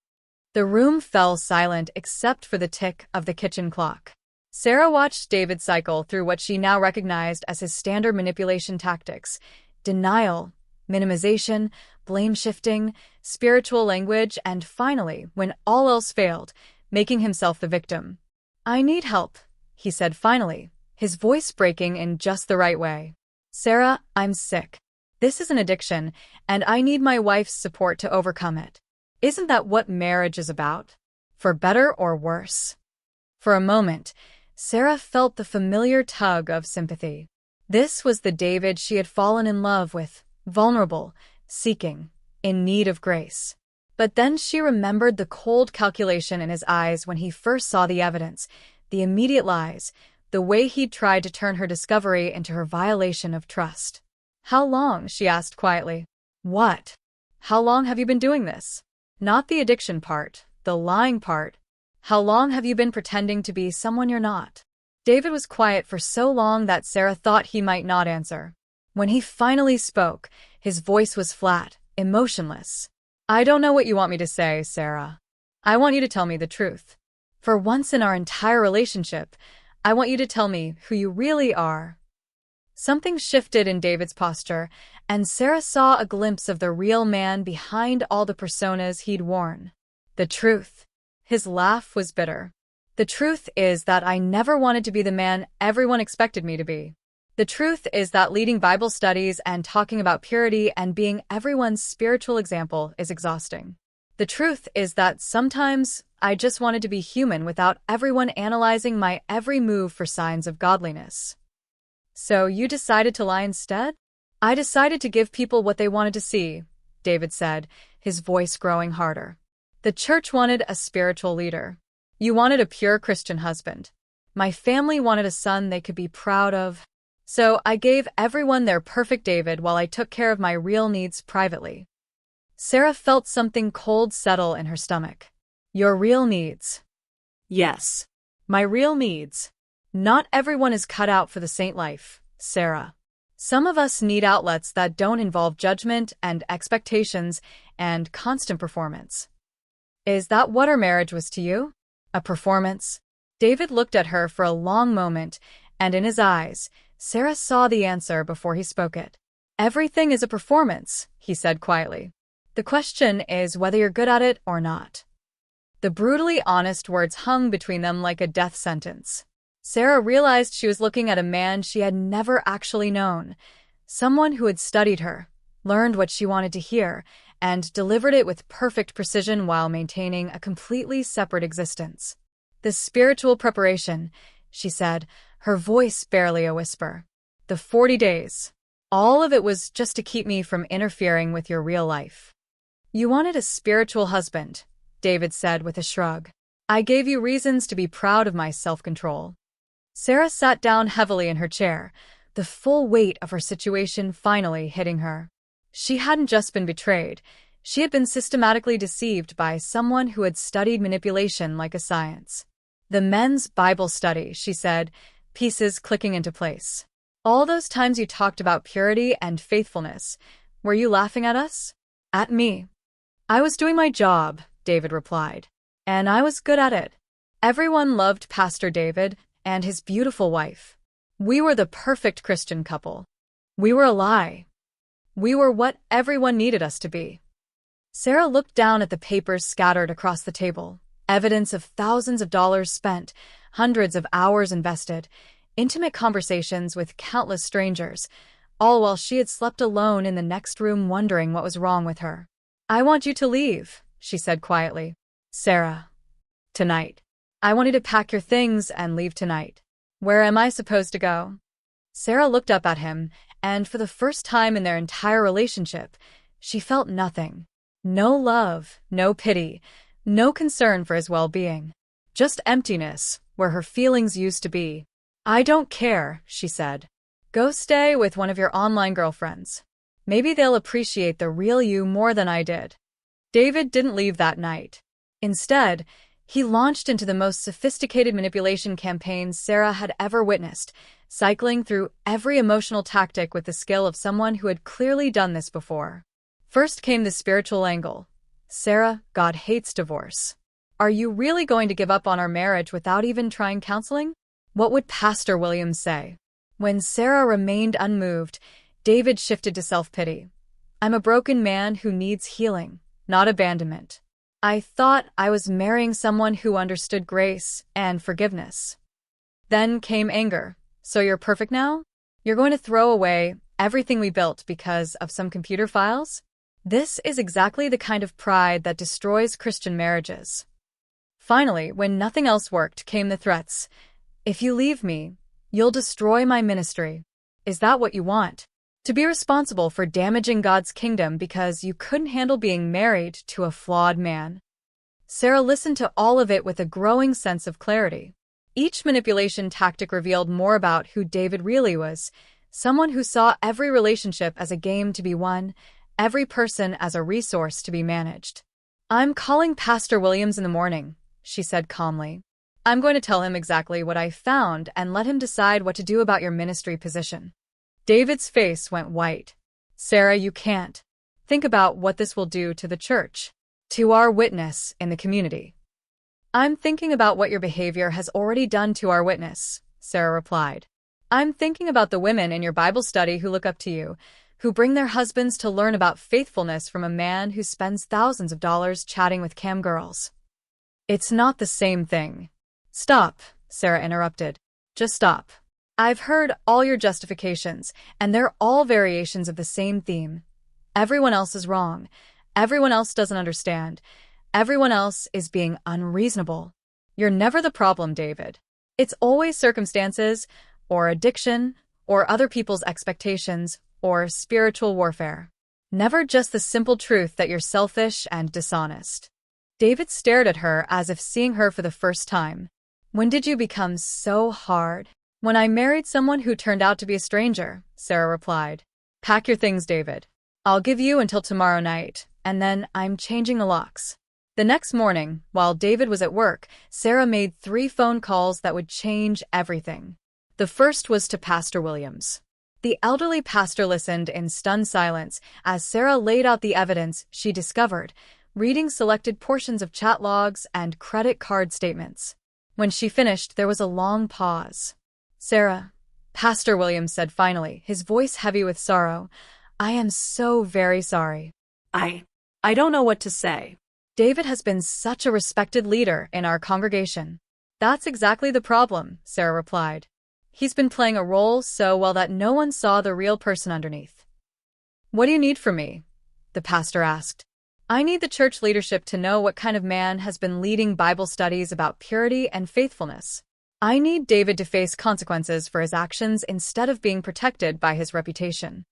The room fell silent except for the tick of the kitchen clock. Sarah watched David cycle through what she now recognized as his standard manipulation tactics: denial, minimization, blame-shifting, spiritual language, and finally, when all else failed, making himself the victim. "I need help," he said finally, his voice breaking in just the right way. "Sarah, I'm sick. This is an addiction, and I need my wife's support to overcome it. Isn't that what marriage is about? For better or worse?" For a moment, Sarah felt the familiar tug of sympathy. This was the David she had fallen in love with, vulnerable, seeking, in need of grace. But then she remembered the cold calculation in his eyes when he first saw the evidence, the immediate lies, the way he'd tried to turn her discovery into her violation of trust. "How long?" she asked quietly. "What? How long have you been doing this? Not the addiction part, the lying part. How long have you been pretending to be someone you're not?" David was quiet for so long that Sarah thought he might not answer. When he finally spoke, his voice was flat, emotionless. "I don't know what you want me to say, Sarah. I want you to tell me the truth. For once in our entire relationship, I want you to tell me who you really are." Something shifted in David's posture, and Sarah saw a glimpse of the real man behind all the personas he'd worn. "The truth." His laugh was bitter. "The truth is that I never wanted to be the man everyone expected me to be. The truth is that leading Bible studies and talking about purity and being everyone's spiritual example is exhausting. The truth is that sometimes I just wanted to be human without everyone analyzing my every move for signs of godliness." "So you decided to lie instead?" "I decided to give people what they wanted to see," David said, his voice growing harder. "The church wanted a spiritual leader. You wanted a pure Christian husband. My family wanted a son they could be proud of. So I gave everyone their perfect David while I took care of my real needs privately." Sarah felt something cold settle in her stomach. "Your real needs?" "Yes. "My real needs. Not everyone is cut out for the saint life," Sarah. Some of us need outlets that don't involve judgment and expectations and constant performance. Is that what our marriage was to you? A performance? David looked at her for a long moment, and in his eyes, Sarah saw the answer before he spoke it. Everything is a performance, he said quietly. The question is whether you're good at it or not. The brutally honest words hung between them like a death sentence. Sarah realized she was looking at a man she had never actually known, someone who had studied her, learned what she wanted to hear, and delivered it with perfect precision while maintaining a completely separate existence. The spiritual preparation, she said, her voice barely a whisper. The 40 days. All of it was just to keep me from interfering with your real life. You wanted a spiritual husband, David said with a shrug. I gave you reasons to be proud of my self-control. Sarah sat down heavily in her chair, the full weight of her situation finally hitting her. She hadn't just been betrayed, she had been systematically deceived by someone who had studied manipulation like a science. The men's Bible study, she said, pieces clicking into place. All those times you talked about purity and faithfulness, were you laughing at us? At me? I was doing my job, David replied. And I was good at it. Everyone loved Pastor David and his beautiful wife. We were the perfect Christian couple. We were a lie. We were what everyone needed us to be. Sarah looked down at the papers scattered across the table, evidence of thousands of dollars spent, hundreds of hours invested, intimate conversations with countless strangers, all while she had slept alone in the next room wondering what was wrong with her. I want you to leave, she said quietly. Sarah. Tonight. I want you to pack your things and leave tonight. Where am I supposed to go? Sarah looked up at him, and for the first time in their entire relationship, she felt nothing. No love, no pity, no concern for his well-being. Just emptiness, where her feelings used to be. I don't care, she said. Go stay with one of your online girlfriends. Maybe they'll appreciate the real you more than I did. David didn't leave that night. Instead, he launched into the most sophisticated manipulation campaign Sarah had ever witnessed, cycling through every emotional tactic with the skill of someone who had clearly done this before. First came the spiritual angle. Sarah, God hates divorce. Are you really going to give up on our marriage without even trying counseling? What would Pastor Williams say? When Sarah remained unmoved, David shifted to self-pity. I'm a broken man who needs healing, not abandonment. I thought I was marrying someone who understood grace and forgiveness. Then came anger. So you're perfect now? You're going to throw away everything we built because of some computer files? This is exactly the kind of pride that destroys Christian marriages. Finally, when nothing else worked, came the threats. If you leave me, you'll destroy my ministry. Is that what you want? To be responsible for damaging God's kingdom because you couldn't handle being married to a flawed man? Sarah listened to all of it with a growing sense of clarity. Each manipulation tactic revealed more about who David really was, someone who saw every relationship as a game to be won, every person as a resource to be managed. I'm calling Pastor Williams in the morning, she said calmly. I'm going to tell him exactly what I found and let him decide what to do about your ministry position. David's face went white. Sarah, you can't. Think about what this will do to the church, to our witness in the community. I'm thinking about what your behavior has already done to our witness, Sarah replied. I'm thinking about the women in your Bible study who look up to you, who bring their husbands to learn about faithfulness from a man who spends thousands of dollars chatting with cam girls. It's not the same thing. Stop, Sarah interrupted. Just stop. I've heard all your justifications, and they're all variations of the same theme. Everyone else is wrong. Everyone else doesn't understand. Everyone else is being unreasonable. You're never the problem, David. It's always circumstances, or addiction, or other people's expectations, or spiritual warfare. Never just the simple truth that you're selfish and dishonest. David stared at her as if seeing her for the first time. When did you become so hard? When I married someone who turned out to be a stranger, Sarah replied. Pack your things, David. I'll give you until tomorrow night, and then I'm changing the locks. The next morning, while David was at work, Sarah made 3 phone calls that would change everything. The first was to Pastor Williams. The elderly pastor listened in stunned silence as Sarah laid out the evidence she discovered, reading selected portions of chat logs and credit card statements. When she finished, there was a long pause. "Sarah," Pastor Williams said finally, his voice heavy with sorrow, "I am so very sorry. I don't know what to say." David has been such a respected leader in our congregation." "That's exactly the problem," Sarah replied. "He's been playing a role so well that no one saw the real person underneath." "What do you need from me?" the pastor asked. "I need the church leadership to know what kind of man has been leading Bible studies about purity and faithfulness. I need David to face consequences for his actions instead of being protected by his reputation."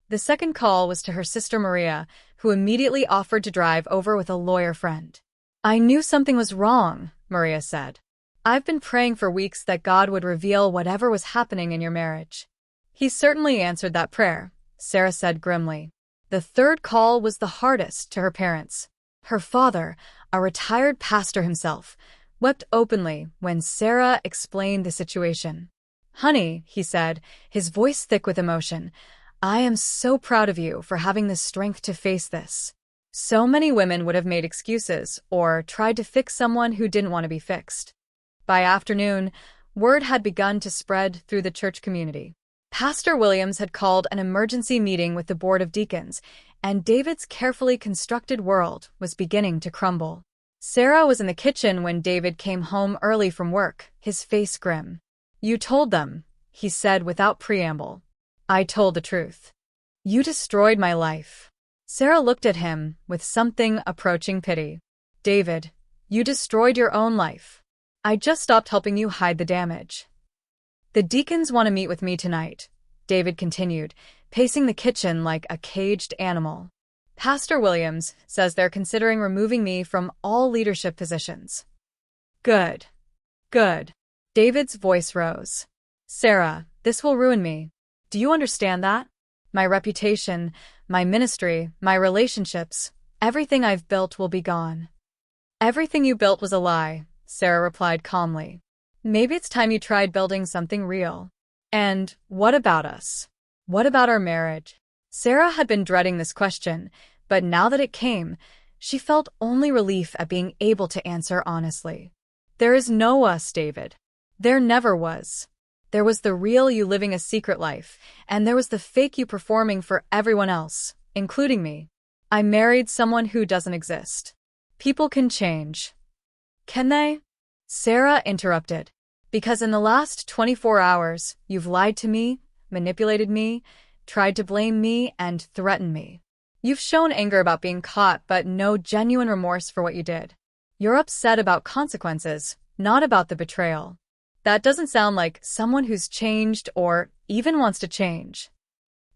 The second call was to her sister Maria, who immediately offered to drive over with a lawyer friend. "I knew something was wrong," Maria said. "I've been praying for weeks that God would reveal whatever was happening in your marriage." "He certainly answered that prayer," Sarah said grimly. The third call was the hardest to her parents. Her father, a retired pastor himself, wept openly when Sarah explained the situation. "Honey," he said, his voice thick with emotion, "I am so proud of you for having the strength to face this. So many women would have made excuses or tried to fix someone who didn't want to be fixed." By afternoon, word had begun to spread through the church community. Pastor Williams had called an emergency meeting with the Board of Deacons, and David's carefully constructed world was beginning to crumble. Sarah was in the kitchen when David came home early from work, his face grim. "You told them," he said without preamble. "I told the truth. You destroyed my life." Sarah looked at him with something approaching pity. "David, you destroyed your own life. I just stopped helping you hide the damage." "The deacons want to meet with me tonight," David continued, pacing the kitchen like a caged animal. "Pastor Williams says they're considering removing me from all leadership positions." Good. David's voice rose. "Sarah, this will ruin me. Do you understand that? My reputation, my ministry, my relationships, everything I've built will be gone." "Everything you built was a lie," Sarah replied calmly. "Maybe it's time you tried building something real." "And what about us? What about our marriage?" Sarah had been dreading this question, but now that it came, she felt only relief at being able to answer honestly. "There is no us, David. There never was. There was the real you living a secret life, and there was the fake you performing for everyone else, including me. I married someone who doesn't exist." "People can change." "Can they?" Sarah interrupted. "Because in the last 24 hours, you've lied to me, manipulated me, tried to blame me, and threatened me. You've shown anger about being caught, but no genuine remorse for what you did. You're upset about consequences, not about the betrayal. That doesn't sound like someone who's changed or even wants to change."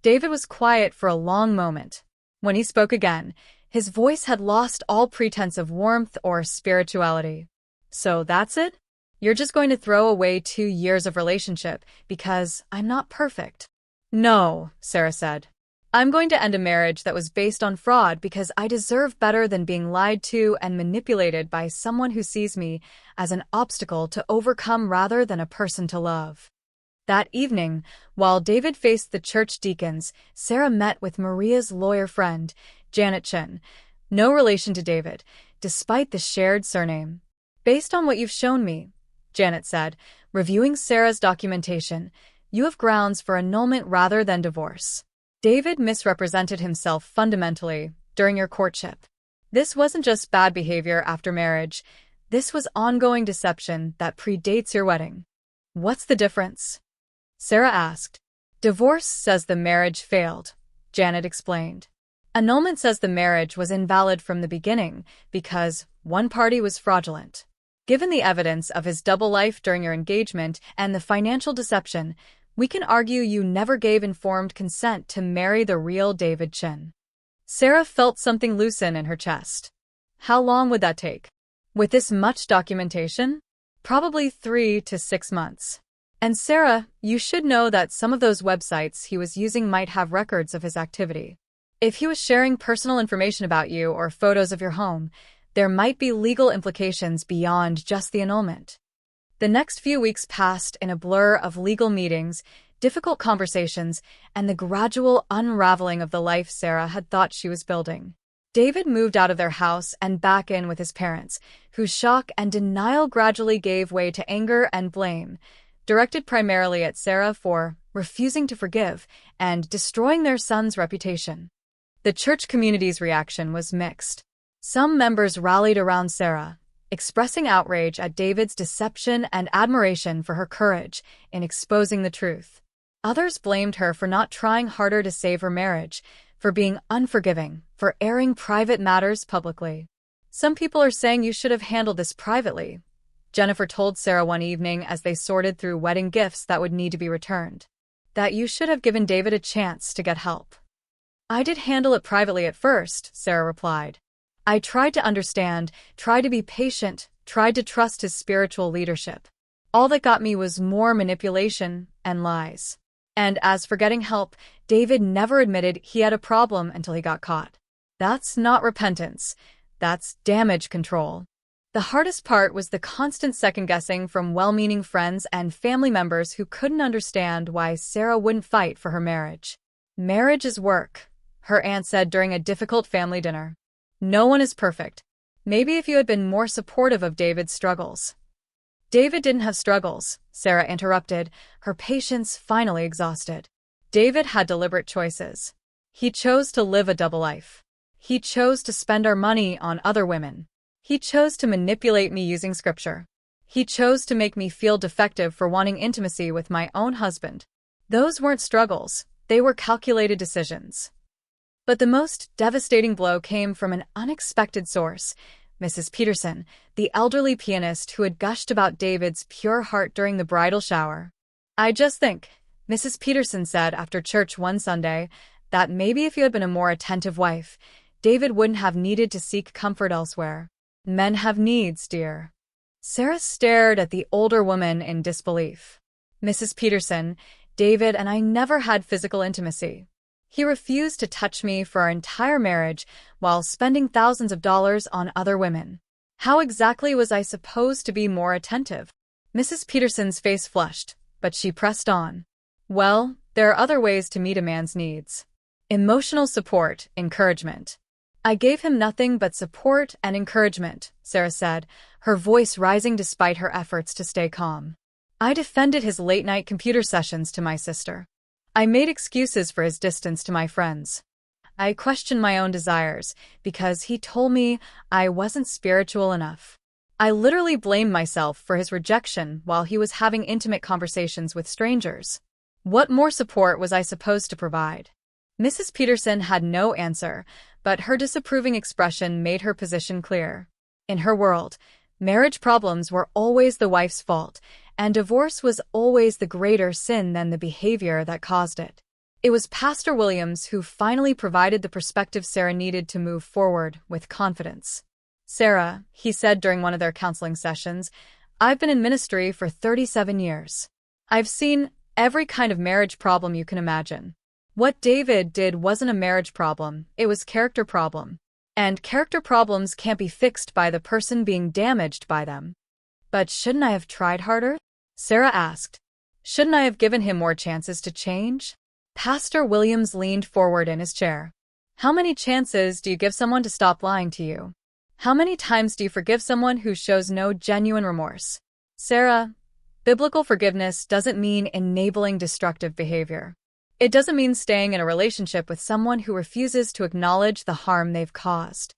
David was quiet for a long moment. When he spoke again, his voice had lost all pretense of warmth or spirituality. "So that's it? You're just going to throw away 2 years of relationship because I'm not perfect?" "No," Sarah said. "I'm going to end a marriage that was based on fraud because I deserve better than being lied to and manipulated by someone who sees me as an obstacle to overcome rather than a person to love." That evening, while David faced the church deacons, Sarah met with Maria's lawyer friend, Janet Chin, no relation to David, despite the shared surname. "Based on what you've shown me," Janet said, reviewing Sarah's documentation, "you have grounds for annulment rather than divorce. David misrepresented himself fundamentally during your courtship. This wasn't just bad behavior after marriage. This was ongoing deception that predates your wedding." "What's the difference?" Sarah asked. "Divorce says the marriage failed," Janet explained. "Annulment says the marriage was invalid from the beginning because one party was fraudulent. Given the evidence of his double life during your engagement and the financial deception, we can argue you never gave informed consent to marry the real David Chin." Sarah felt something loosen in her chest. How long would that take? With this much documentation? Probably 3 to 6 months. "And Sarah, you should know that some of those websites he was using might have records of his activity. If he was sharing personal information about you or photos of your home, there might be legal implications beyond just the annulment." The next few weeks passed in a blur of legal meetings, difficult conversations, and the gradual unraveling of the life Sarah had thought she was building. David moved out of their house and back in with his parents, whose shock and denial gradually gave way to anger and blame, directed primarily at Sarah for refusing to forgive and destroying their son's reputation. The church community's reaction was mixed. Some members rallied around Sarah, expressing outrage at David's deception and admiration for her courage in exposing the truth. Others blamed her for not trying harder to save her marriage, for being unforgiving, for airing private matters publicly. "Some people are saying you should have handled this privately," Jennifer told Sarah one evening as they sorted through wedding gifts that would need to be returned. "That you should have given David a chance to get help." "I did handle it privately at first," Sarah replied. "I tried to understand, tried to be patient, tried to trust his spiritual leadership. All that got me was more manipulation and lies. And as for getting help, David never admitted he had a problem until he got caught. That's not repentance. That's damage control." The hardest part was the constant second-guessing from well-meaning friends and family members who couldn't understand why Sarah wouldn't fight for her marriage. "Marriage is work," her aunt said during a difficult family dinner. "No one is perfect. Maybe if you had been more supportive of David's struggles." "David didn't have struggles," Sarah interrupted, her patience finally exhausted. "David had deliberate choices. He chose to live a double life. He chose to spend our money on other women. He chose to manipulate me using scripture. He chose to make me feel defective for wanting intimacy with my own husband. Those weren't struggles, they were calculated decisions." But the most devastating blow came from an unexpected source, Mrs. Peterson, the elderly pianist who had gushed about David's pure heart during the bridal shower. "I just think," Mrs. Peterson said after church one Sunday, "that maybe if you had been a more attentive wife, David wouldn't have needed to seek comfort elsewhere. Men have needs, dear." Sarah stared at the older woman in disbelief. "Mrs. Peterson, David and I never had physical intimacy. He refused to touch me for our entire marriage while spending thousands of dollars on other women. How exactly was I supposed to be more attentive?" Mrs. Peterson's face flushed, but she pressed on. "Well, there are other ways to meet a man's needs. Emotional support, encouragement." "I gave him nothing but support and encouragement," Sarah said, her voice rising despite her efforts to stay calm. "I defended his late-night computer sessions to my sister. I made excuses for his distance to my friends. I questioned my own desires because he told me I wasn't spiritual enough. I literally blamed myself for his rejection while he was having intimate conversations with strangers. What more support was I supposed to provide?" Mrs. Peterson had no answer, but her disapproving expression made her position clear. In her world, marriage problems were always the wife's fault, and divorce was always the greater sin than the behavior that caused it. It was Pastor Williams who finally provided the perspective Sarah needed to move forward with confidence. "Sarah," he said during one of their counseling sessions, "I've been in ministry for 37 years. I've seen every kind of marriage problem you can imagine. What David did wasn't a marriage problem, it was character problem. And character problems can't be fixed by the person being damaged by them." "But shouldn't I have tried harder?" Sarah asked. "Shouldn't I have given him more chances to change?" Pastor Williams leaned forward in his chair. "How many chances do you give someone to stop lying to you? How many times do you forgive someone who shows no genuine remorse?" "Sarah, biblical forgiveness doesn't mean enabling destructive behavior. It doesn't mean staying in a relationship with someone who refuses to acknowledge the harm they've caused."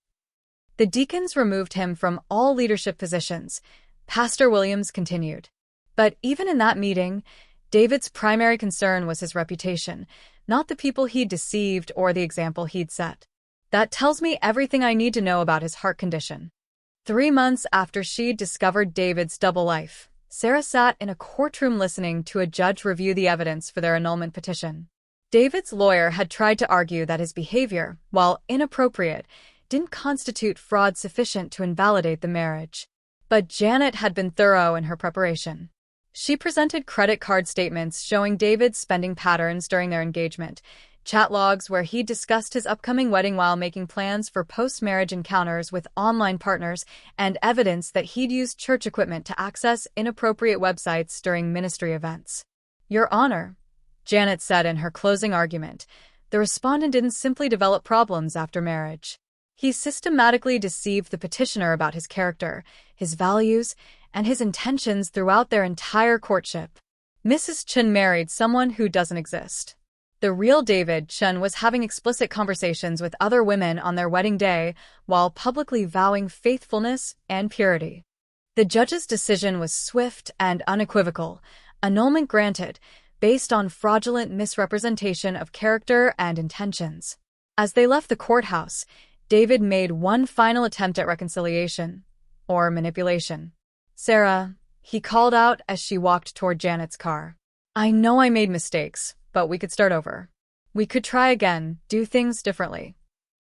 The deacons removed him from all leadership positions, Pastor Williams continued. But even in that meeting, David's primary concern was his reputation, not the people he'd deceived or the example he'd set. "That tells me everything I need to know about his heart condition." 3 months after she'd discovered David's double life, Sarah sat in a courtroom listening to a judge review the evidence for their annulment petition. David's lawyer had tried to argue that his behavior, while inappropriate, didn't constitute fraud sufficient to invalidate the marriage. But Janet had been thorough in her preparation. She presented credit card statements showing David's spending patterns during their engagement, chat logs where he discussed his upcoming wedding while making plans for post-marriage encounters with online partners, and evidence that he'd used church equipment to access inappropriate websites during ministry events. "Your Honor," Janet said in her closing argument. The respondent didn't simply develop problems after marriage. He systematically deceived the petitioner about his character, his values, and his intentions throughout their entire courtship. Mrs. Chen married someone who doesn't exist. The real David Chen was having explicit conversations with other women on their wedding day while publicly vowing faithfulness and purity. The judge's decision was swift and unequivocal, annulment granted, based on fraudulent misrepresentation of character and intentions. As they left the courthouse, David made one final attempt at reconciliation, or manipulation. "Sarah," he called out as she walked toward Janet's car. "I know I made mistakes, but we could start over. We could try again, do things differently."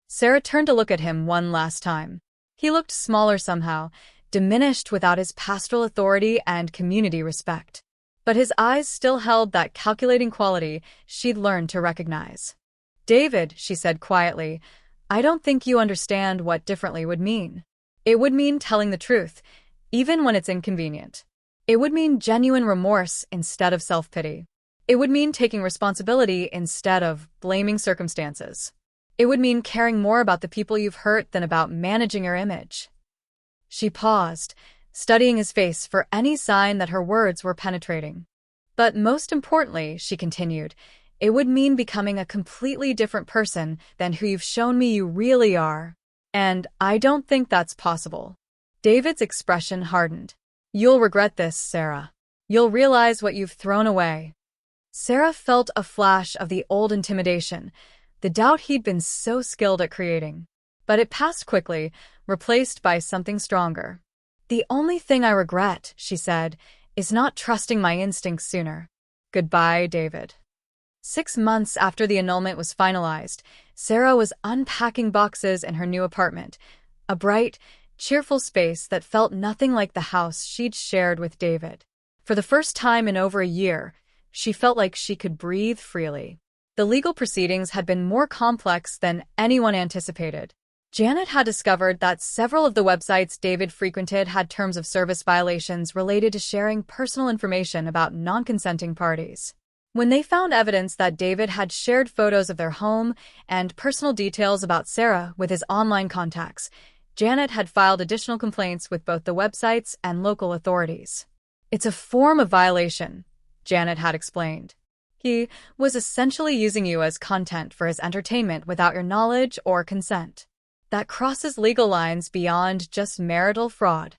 Sarah turned to look at him one last time. He looked smaller somehow, diminished without his pastoral authority and community respect. But his eyes still held that calculating quality she'd learned to recognize. "David," she said quietly, "I don't think you understand what differently would mean. It would mean telling the truth, even when it's inconvenient. It would mean genuine remorse instead of self-pity. It would mean taking responsibility instead of blaming circumstances. It would mean caring more about the people you've hurt than about managing your image." She paused, studying his face for any sign that her words were penetrating. "But most importantly," she continued, "it would mean becoming a completely different person than who you've shown me you really are. And I don't think that's possible." David's expression hardened. "You'll regret this, Sarah. You'll realize what you've thrown away." Sarah felt a flash of the old intimidation, the doubt he'd been so skilled at creating. But it passed quickly, replaced by something stronger. "The only thing I regret," she said, "is not trusting my instincts sooner. Goodbye, David." 6 months after the annulment was finalized, Sarah was unpacking boxes in her new apartment, a bright, cheerful space that felt nothing like the house she'd shared with David. For the first time in over a year, she felt like she could breathe freely. The legal proceedings had been more complex than anyone anticipated. Janet had discovered that several of the websites David frequented had terms of service violations related to sharing personal information about non-consenting parties. When they found evidence that David had shared photos of their home and personal details about Sarah with his online contacts, Janet had filed additional complaints with both the websites and local authorities. "It's a form of violation," Janet had explained. "He was essentially using you as content for his entertainment without your knowledge or consent. That crosses legal lines beyond just marital fraud."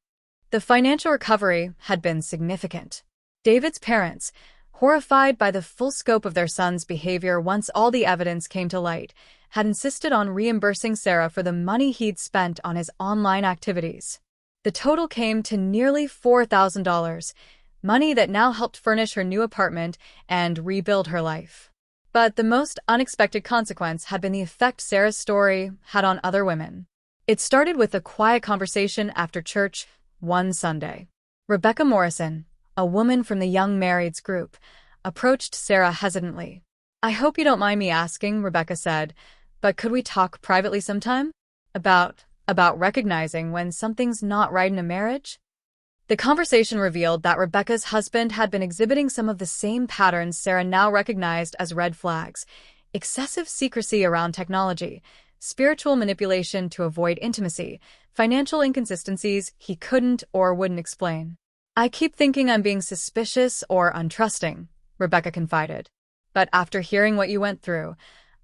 The financial recovery had been significant. David's parents, horrified by the full scope of their son's behavior once all the evidence came to light, had insisted on reimbursing Sarah for the money he'd spent on his online activities. The total came to nearly $4,000, money that now helped furnish her new apartment and rebuild her life. But the most unexpected consequence had been the effect Sarah's story had on other women. It started with a quiet conversation after church one Sunday. Rebecca Morrison, a woman from the Young Marrieds group, approached Sarah hesitantly. "I hope you don't mind me asking," Rebecca said, "but could we talk privately sometime? About recognizing when something's not right in a marriage?" The conversation revealed that Rebecca's husband had been exhibiting some of the same patterns Sarah now recognized as red flags: excessive secrecy around technology, spiritual manipulation to avoid intimacy, financial inconsistencies he couldn't or wouldn't explain. "I keep thinking I'm being suspicious or untrusting," Rebecca confided. "But after hearing what you went through,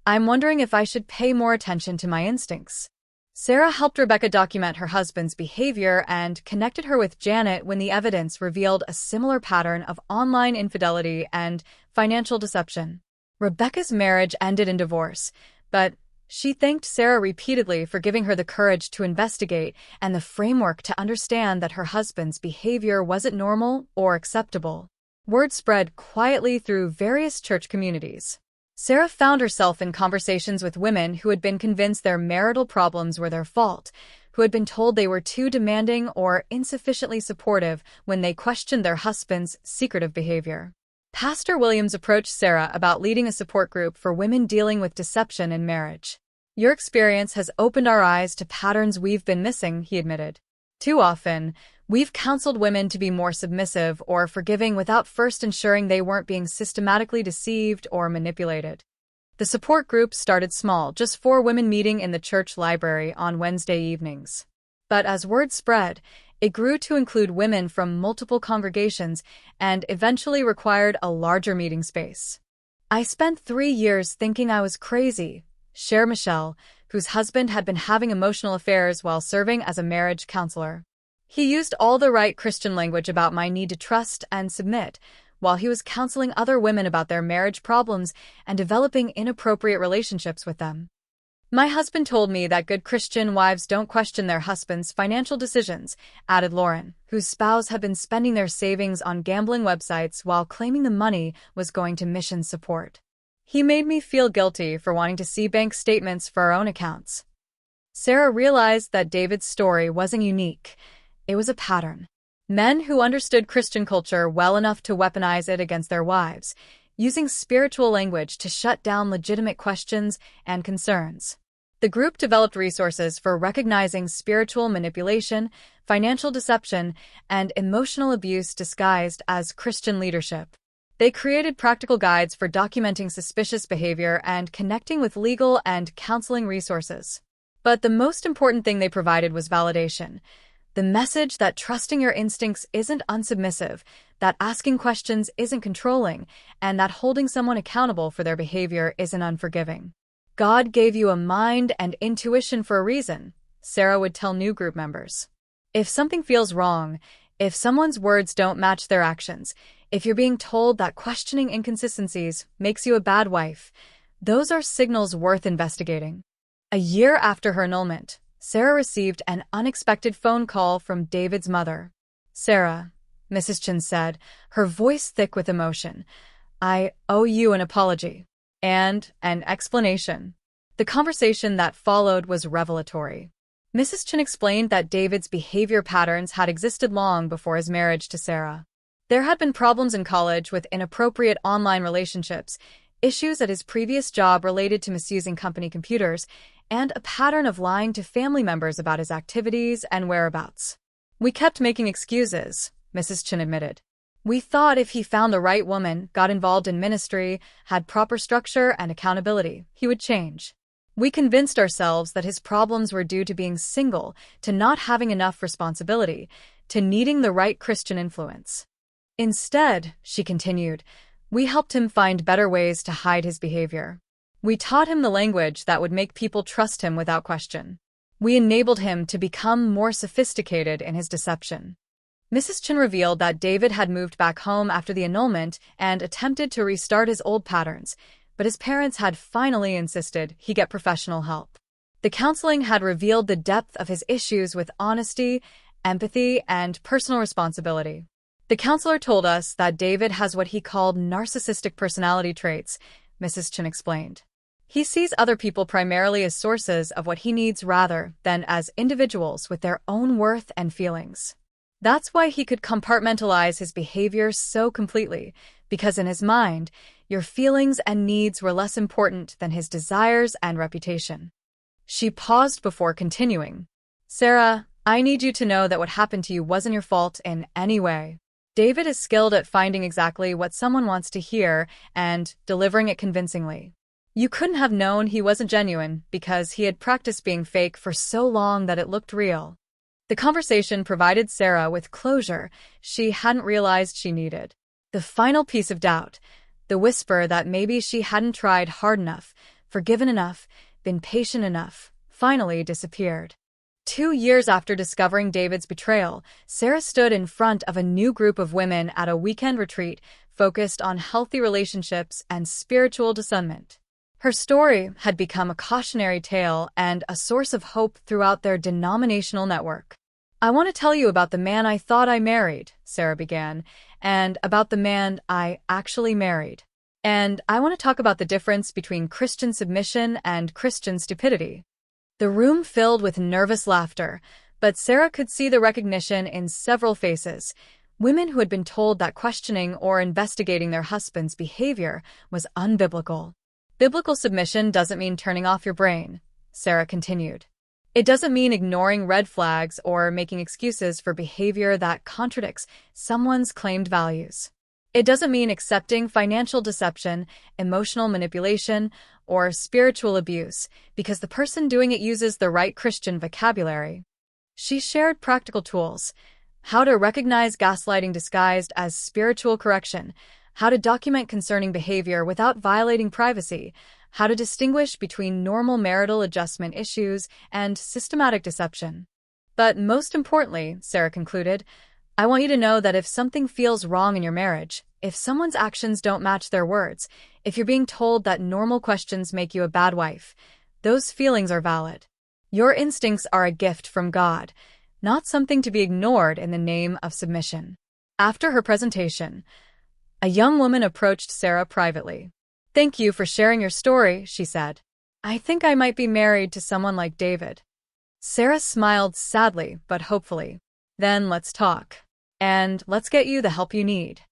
I'm wondering if I should pay more attention to my instincts." Sarah helped Rebecca document her husband's behavior and connected her with Janet when the evidence revealed a similar pattern of online infidelity and financial deception. Rebecca's marriage ended in divorce, but she thanked Sarah repeatedly for giving her the courage to investigate and the framework to understand that her husband's behavior wasn't normal or acceptable. Word spread quietly through various church communities. Sarah found herself in conversations with women who had been convinced their marital problems were their fault, who had been told they were too demanding or insufficiently supportive when they questioned their husband's secretive behavior. Pastor Williams approached Sarah about leading a support group for women dealing with deception in marriage. "Your experience has opened our eyes to patterns we've been missing," he admitted. "Too often, We've counseled women to be more submissive or forgiving without first ensuring they weren't being systematically deceived or manipulated. The support group started small, just 4 women meeting in the church library on Wednesday evenings. But as word spread, it grew to include women from multiple congregations and eventually required a larger meeting space. I spent 3 years thinking I was crazy, shared Michelle, whose husband had been having emotional affairs while serving as a marriage counselor. He used all the right Christian language about my need to trust and submit, while he was counseling other women about their marriage problems and developing inappropriate relationships with them. My husband told me that good Christian wives don't question their husband's financial decisions, added Lauren, whose spouse had been spending their savings on gambling websites while claiming the money was going to mission support. He made me feel guilty for wanting to see bank statements for our own accounts. Sarah realized that David's story wasn't unique. It was a pattern. Men who understood Christian culture well enough to weaponize it against their wives, using spiritual language to shut down legitimate questions and concerns. The group developed resources for recognizing spiritual manipulation, financial deception, and emotional abuse disguised as Christian leadership. They created practical guides for documenting suspicious behavior and connecting with legal and counseling resources. But the most important thing they provided was validation. The message that trusting your instincts isn't unsubmissive, that asking questions isn't controlling, and that holding someone accountable for their behavior isn't unforgiving. God gave you a mind and intuition for a reason, Sarah would tell new group members. If something feels wrong, if someone's words don't match their actions, if you're being told that questioning inconsistencies makes you a bad wife, those are signals worth investigating. A year after her annulment, Sarah received an unexpected phone call from David's mother. "Sarah," Mrs. Chin said, her voice thick with emotion, "I owe you an apology." And an explanation. The conversation that followed was revelatory. Mrs. Chin explained that David's behavior patterns had existed long before his marriage to Sarah. There had been problems in college with inappropriate online relationships, issues at his previous job related to misusing company computers, and a pattern of lying to family members about his activities and whereabouts. "We kept making excuses," Mrs. Chin admitted. "We thought if he found the right woman, got involved in ministry, had proper structure and accountability, he would change. We convinced ourselves that his problems were due to being single, to not having enough responsibility, to needing the right Christian influence. Instead," she continued, "we helped him find better ways to hide his behavior. We taught him the language that would make people trust him without question. We enabled him to become more sophisticated in his deception." Mrs. Chin revealed that David had moved back home after the annulment and attempted to restart his old patterns, but his parents had finally insisted he get professional help. The counseling had revealed the depth of his issues with honesty, empathy, and personal responsibility. "The counselor told us that David has what he called narcissistic personality traits," Mrs. Chin explained. "He sees other people primarily as sources of what he needs rather than as individuals with their own worth and feelings. That's why he could compartmentalize his behavior so completely, because in his mind, your feelings and needs were less important than his desires and reputation." She paused before continuing. "Sarah, I need you to know that what happened to you wasn't your fault in any way. David is skilled at finding exactly what someone wants to hear and delivering it convincingly. You couldn't have known he wasn't genuine because he had practiced being fake for so long that it looked real." The conversation provided Sarah with closure she hadn't realized she needed. The final piece of doubt, the whisper that maybe she hadn't tried hard enough, forgiven enough, been patient enough, finally disappeared. 2 years after discovering David's betrayal, Sarah stood in front of a new group of women at a weekend retreat focused on healthy relationships and spiritual discernment. Her story had become a cautionary tale and a source of hope throughout their denominational network. "I want to tell you about the man I thought I married," Sarah began, "and about the man I actually married. And I want to talk about the difference between Christian submission and Christian stupidity." The room filled with nervous laughter, but Sarah could see the recognition in several faces. Women who had been told that questioning or investigating their husband's behavior was unbiblical. "Biblical submission doesn't mean turning off your brain," Sarah continued. It doesn't mean ignoring red flags or making excuses for behavior that contradicts someone's claimed values. It doesn't mean accepting financial deception, emotional manipulation, or spiritual abuse because the person doing it uses the right Christian vocabulary. She shared practical tools: how to recognize gaslighting disguised as spiritual correction, how to document concerning behavior without violating privacy, how to distinguish between normal marital adjustment issues and systematic deception. But most importantly, Sarah concluded, I want you to know that if something feels wrong in your marriage, if someone's actions don't match their words, if you're being told that normal questions make you a bad wife, those feelings are valid. Your instincts are a gift from God, not something to be ignored in the name of submission. After her presentation, a young woman approached Sarah privately. Thank you for sharing your story, she said. I think I might be married to someone like David. Sarah smiled sadly but hopefully. Then let's talk. And let's get you the help you need.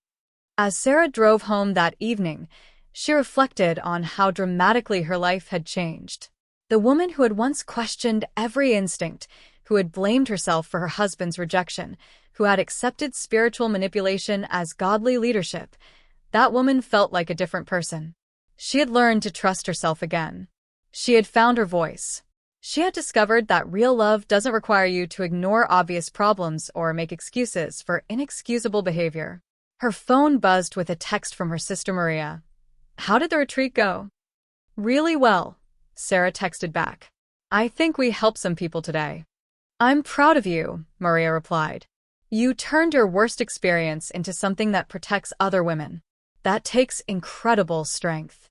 As Sarah drove home that evening, she reflected on how dramatically her life had changed. The woman who had once questioned every instinct, who had blamed herself for her husband's rejection, who had accepted spiritual manipulation as godly leadership, that woman felt like a different person. She had learned to trust herself again. She had found her voice. She had discovered that real love doesn't require you to ignore obvious problems or make excuses for inexcusable behavior. Her phone buzzed with a text from her sister Maria. How did the retreat go? Really well, Sarah texted back. I think we helped some people today. I'm proud of you, Maria replied. You turned your worst experience into something that protects other women. That takes incredible strength.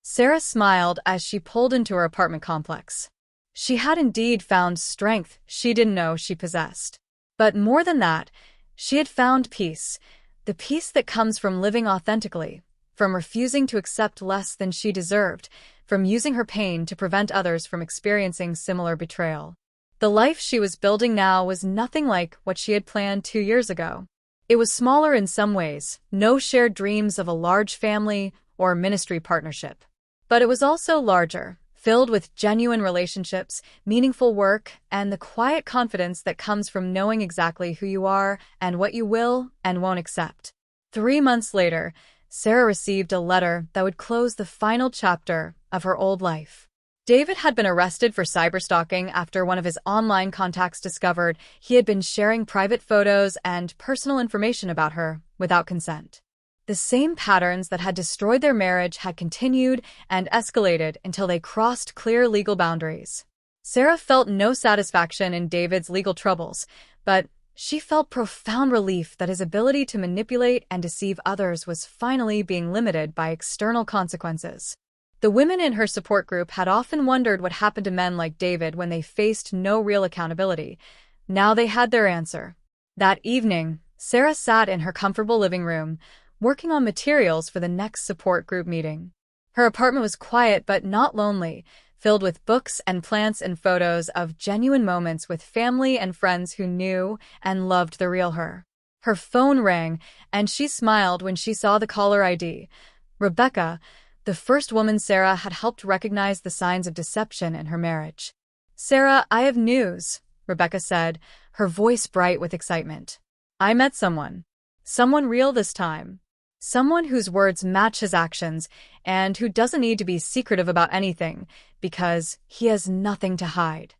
Sarah smiled as she pulled into her apartment complex. She had indeed found strength she didn't know she possessed. But more than that, she had found peace, the peace that comes from living authentically, from refusing to accept less than she deserved, from using her pain to prevent others from experiencing similar betrayal. The life she was building now was nothing like what she had planned 2 years ago. It was smaller in some ways, no shared dreams of a large family or ministry partnership. But it was also larger, filled with genuine relationships, meaningful work, and the quiet confidence that comes from knowing exactly who you are and what you will and won't accept. 3 months later, Sarah received a letter that would close the final chapter of her old life. David had been arrested for cyberstalking after one of his online contacts discovered he had been sharing private photos and personal information about her without consent. The same patterns that had destroyed their marriage had continued and escalated until they crossed clear legal boundaries. Sarah felt no satisfaction in David's legal troubles, but she felt profound relief that his ability to manipulate and deceive others was finally being limited by external consequences. The women in her support group had often wondered what happened to men like David when they faced no real accountability. Now they had their answer. That evening, Sarah sat in her comfortable living room, working on materials for the next support group meeting. Her apartment was quiet but not lonely, filled with books and plants and photos of genuine moments with family and friends who knew and loved the real her. Her phone rang, and she smiled when she saw the caller ID. Rebecca, the first woman Sarah had helped recognize the signs of deception in her marriage. Sarah, I have news, Rebecca said, her voice bright with excitement. I met someone. Someone real this time. Someone whose words match his actions and who doesn't need to be secretive about anything because he has nothing to hide.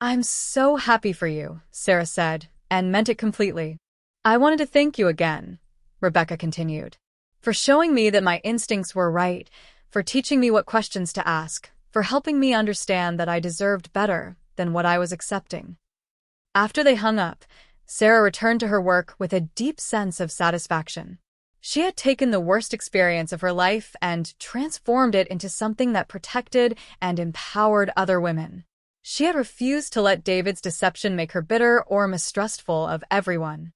I'm so happy for you, Sarah said, and meant it completely. I wanted to thank you again, Rebecca continued, for showing me that my instincts were right, for teaching me what questions to ask, for helping me understand that I deserved better than what I was accepting. After they hung up, Sarah returned to her work with a deep sense of satisfaction. She had taken the worst experience of her life and transformed it into something that protected and empowered other women. She had refused to let David's deception make her bitter or mistrustful of everyone.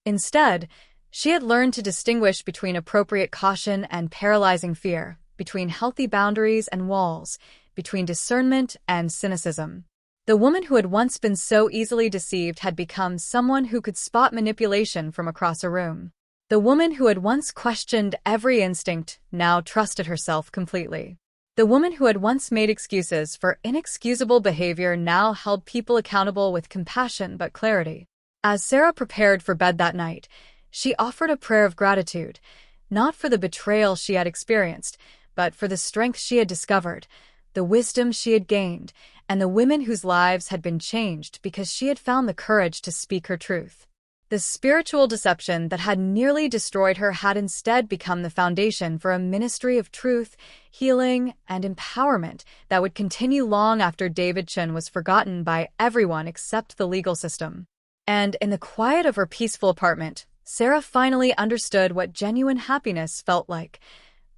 Instead, she had learned to distinguish between appropriate caution and paralyzing fear, between healthy boundaries and walls, between discernment and cynicism. The woman who had once been so easily deceived had become someone who could spot manipulation from across a room. The woman who had once questioned every instinct now trusted herself completely. The The woman who had once made excuses for inexcusable behavior now held people accountable with compassion but clarity. As Sarah prepared for bed that night, she offered a prayer of gratitude, not for the betrayal she had experienced, but for the strength she had discovered, the wisdom she had gained, and the women whose lives had been changed because she had found the courage to speak her truth. The spiritual deception that had nearly destroyed her had instead become the foundation for a ministry of truth, healing, and empowerment that would continue long after David Chin was forgotten by everyone except the legal system. And in the quiet of her peaceful apartment, Sarah finally understood what genuine happiness felt like.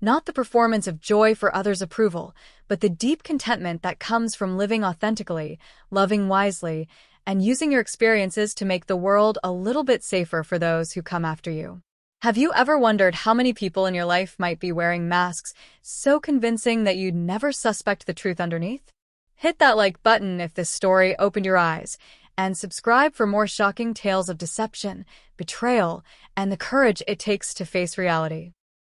Not the performance of joy for others' approval, but the deep contentment that comes from living authentically, loving wisely, and using your experiences to make the world a little bit safer for those who come after you. Have you ever wondered how many people in your life might be wearing masks so convincing that you'd never suspect the truth underneath? Hit that like button if this story opened your eyes, and subscribe for more shocking tales of deception, betrayal, and the courage it takes to face reality.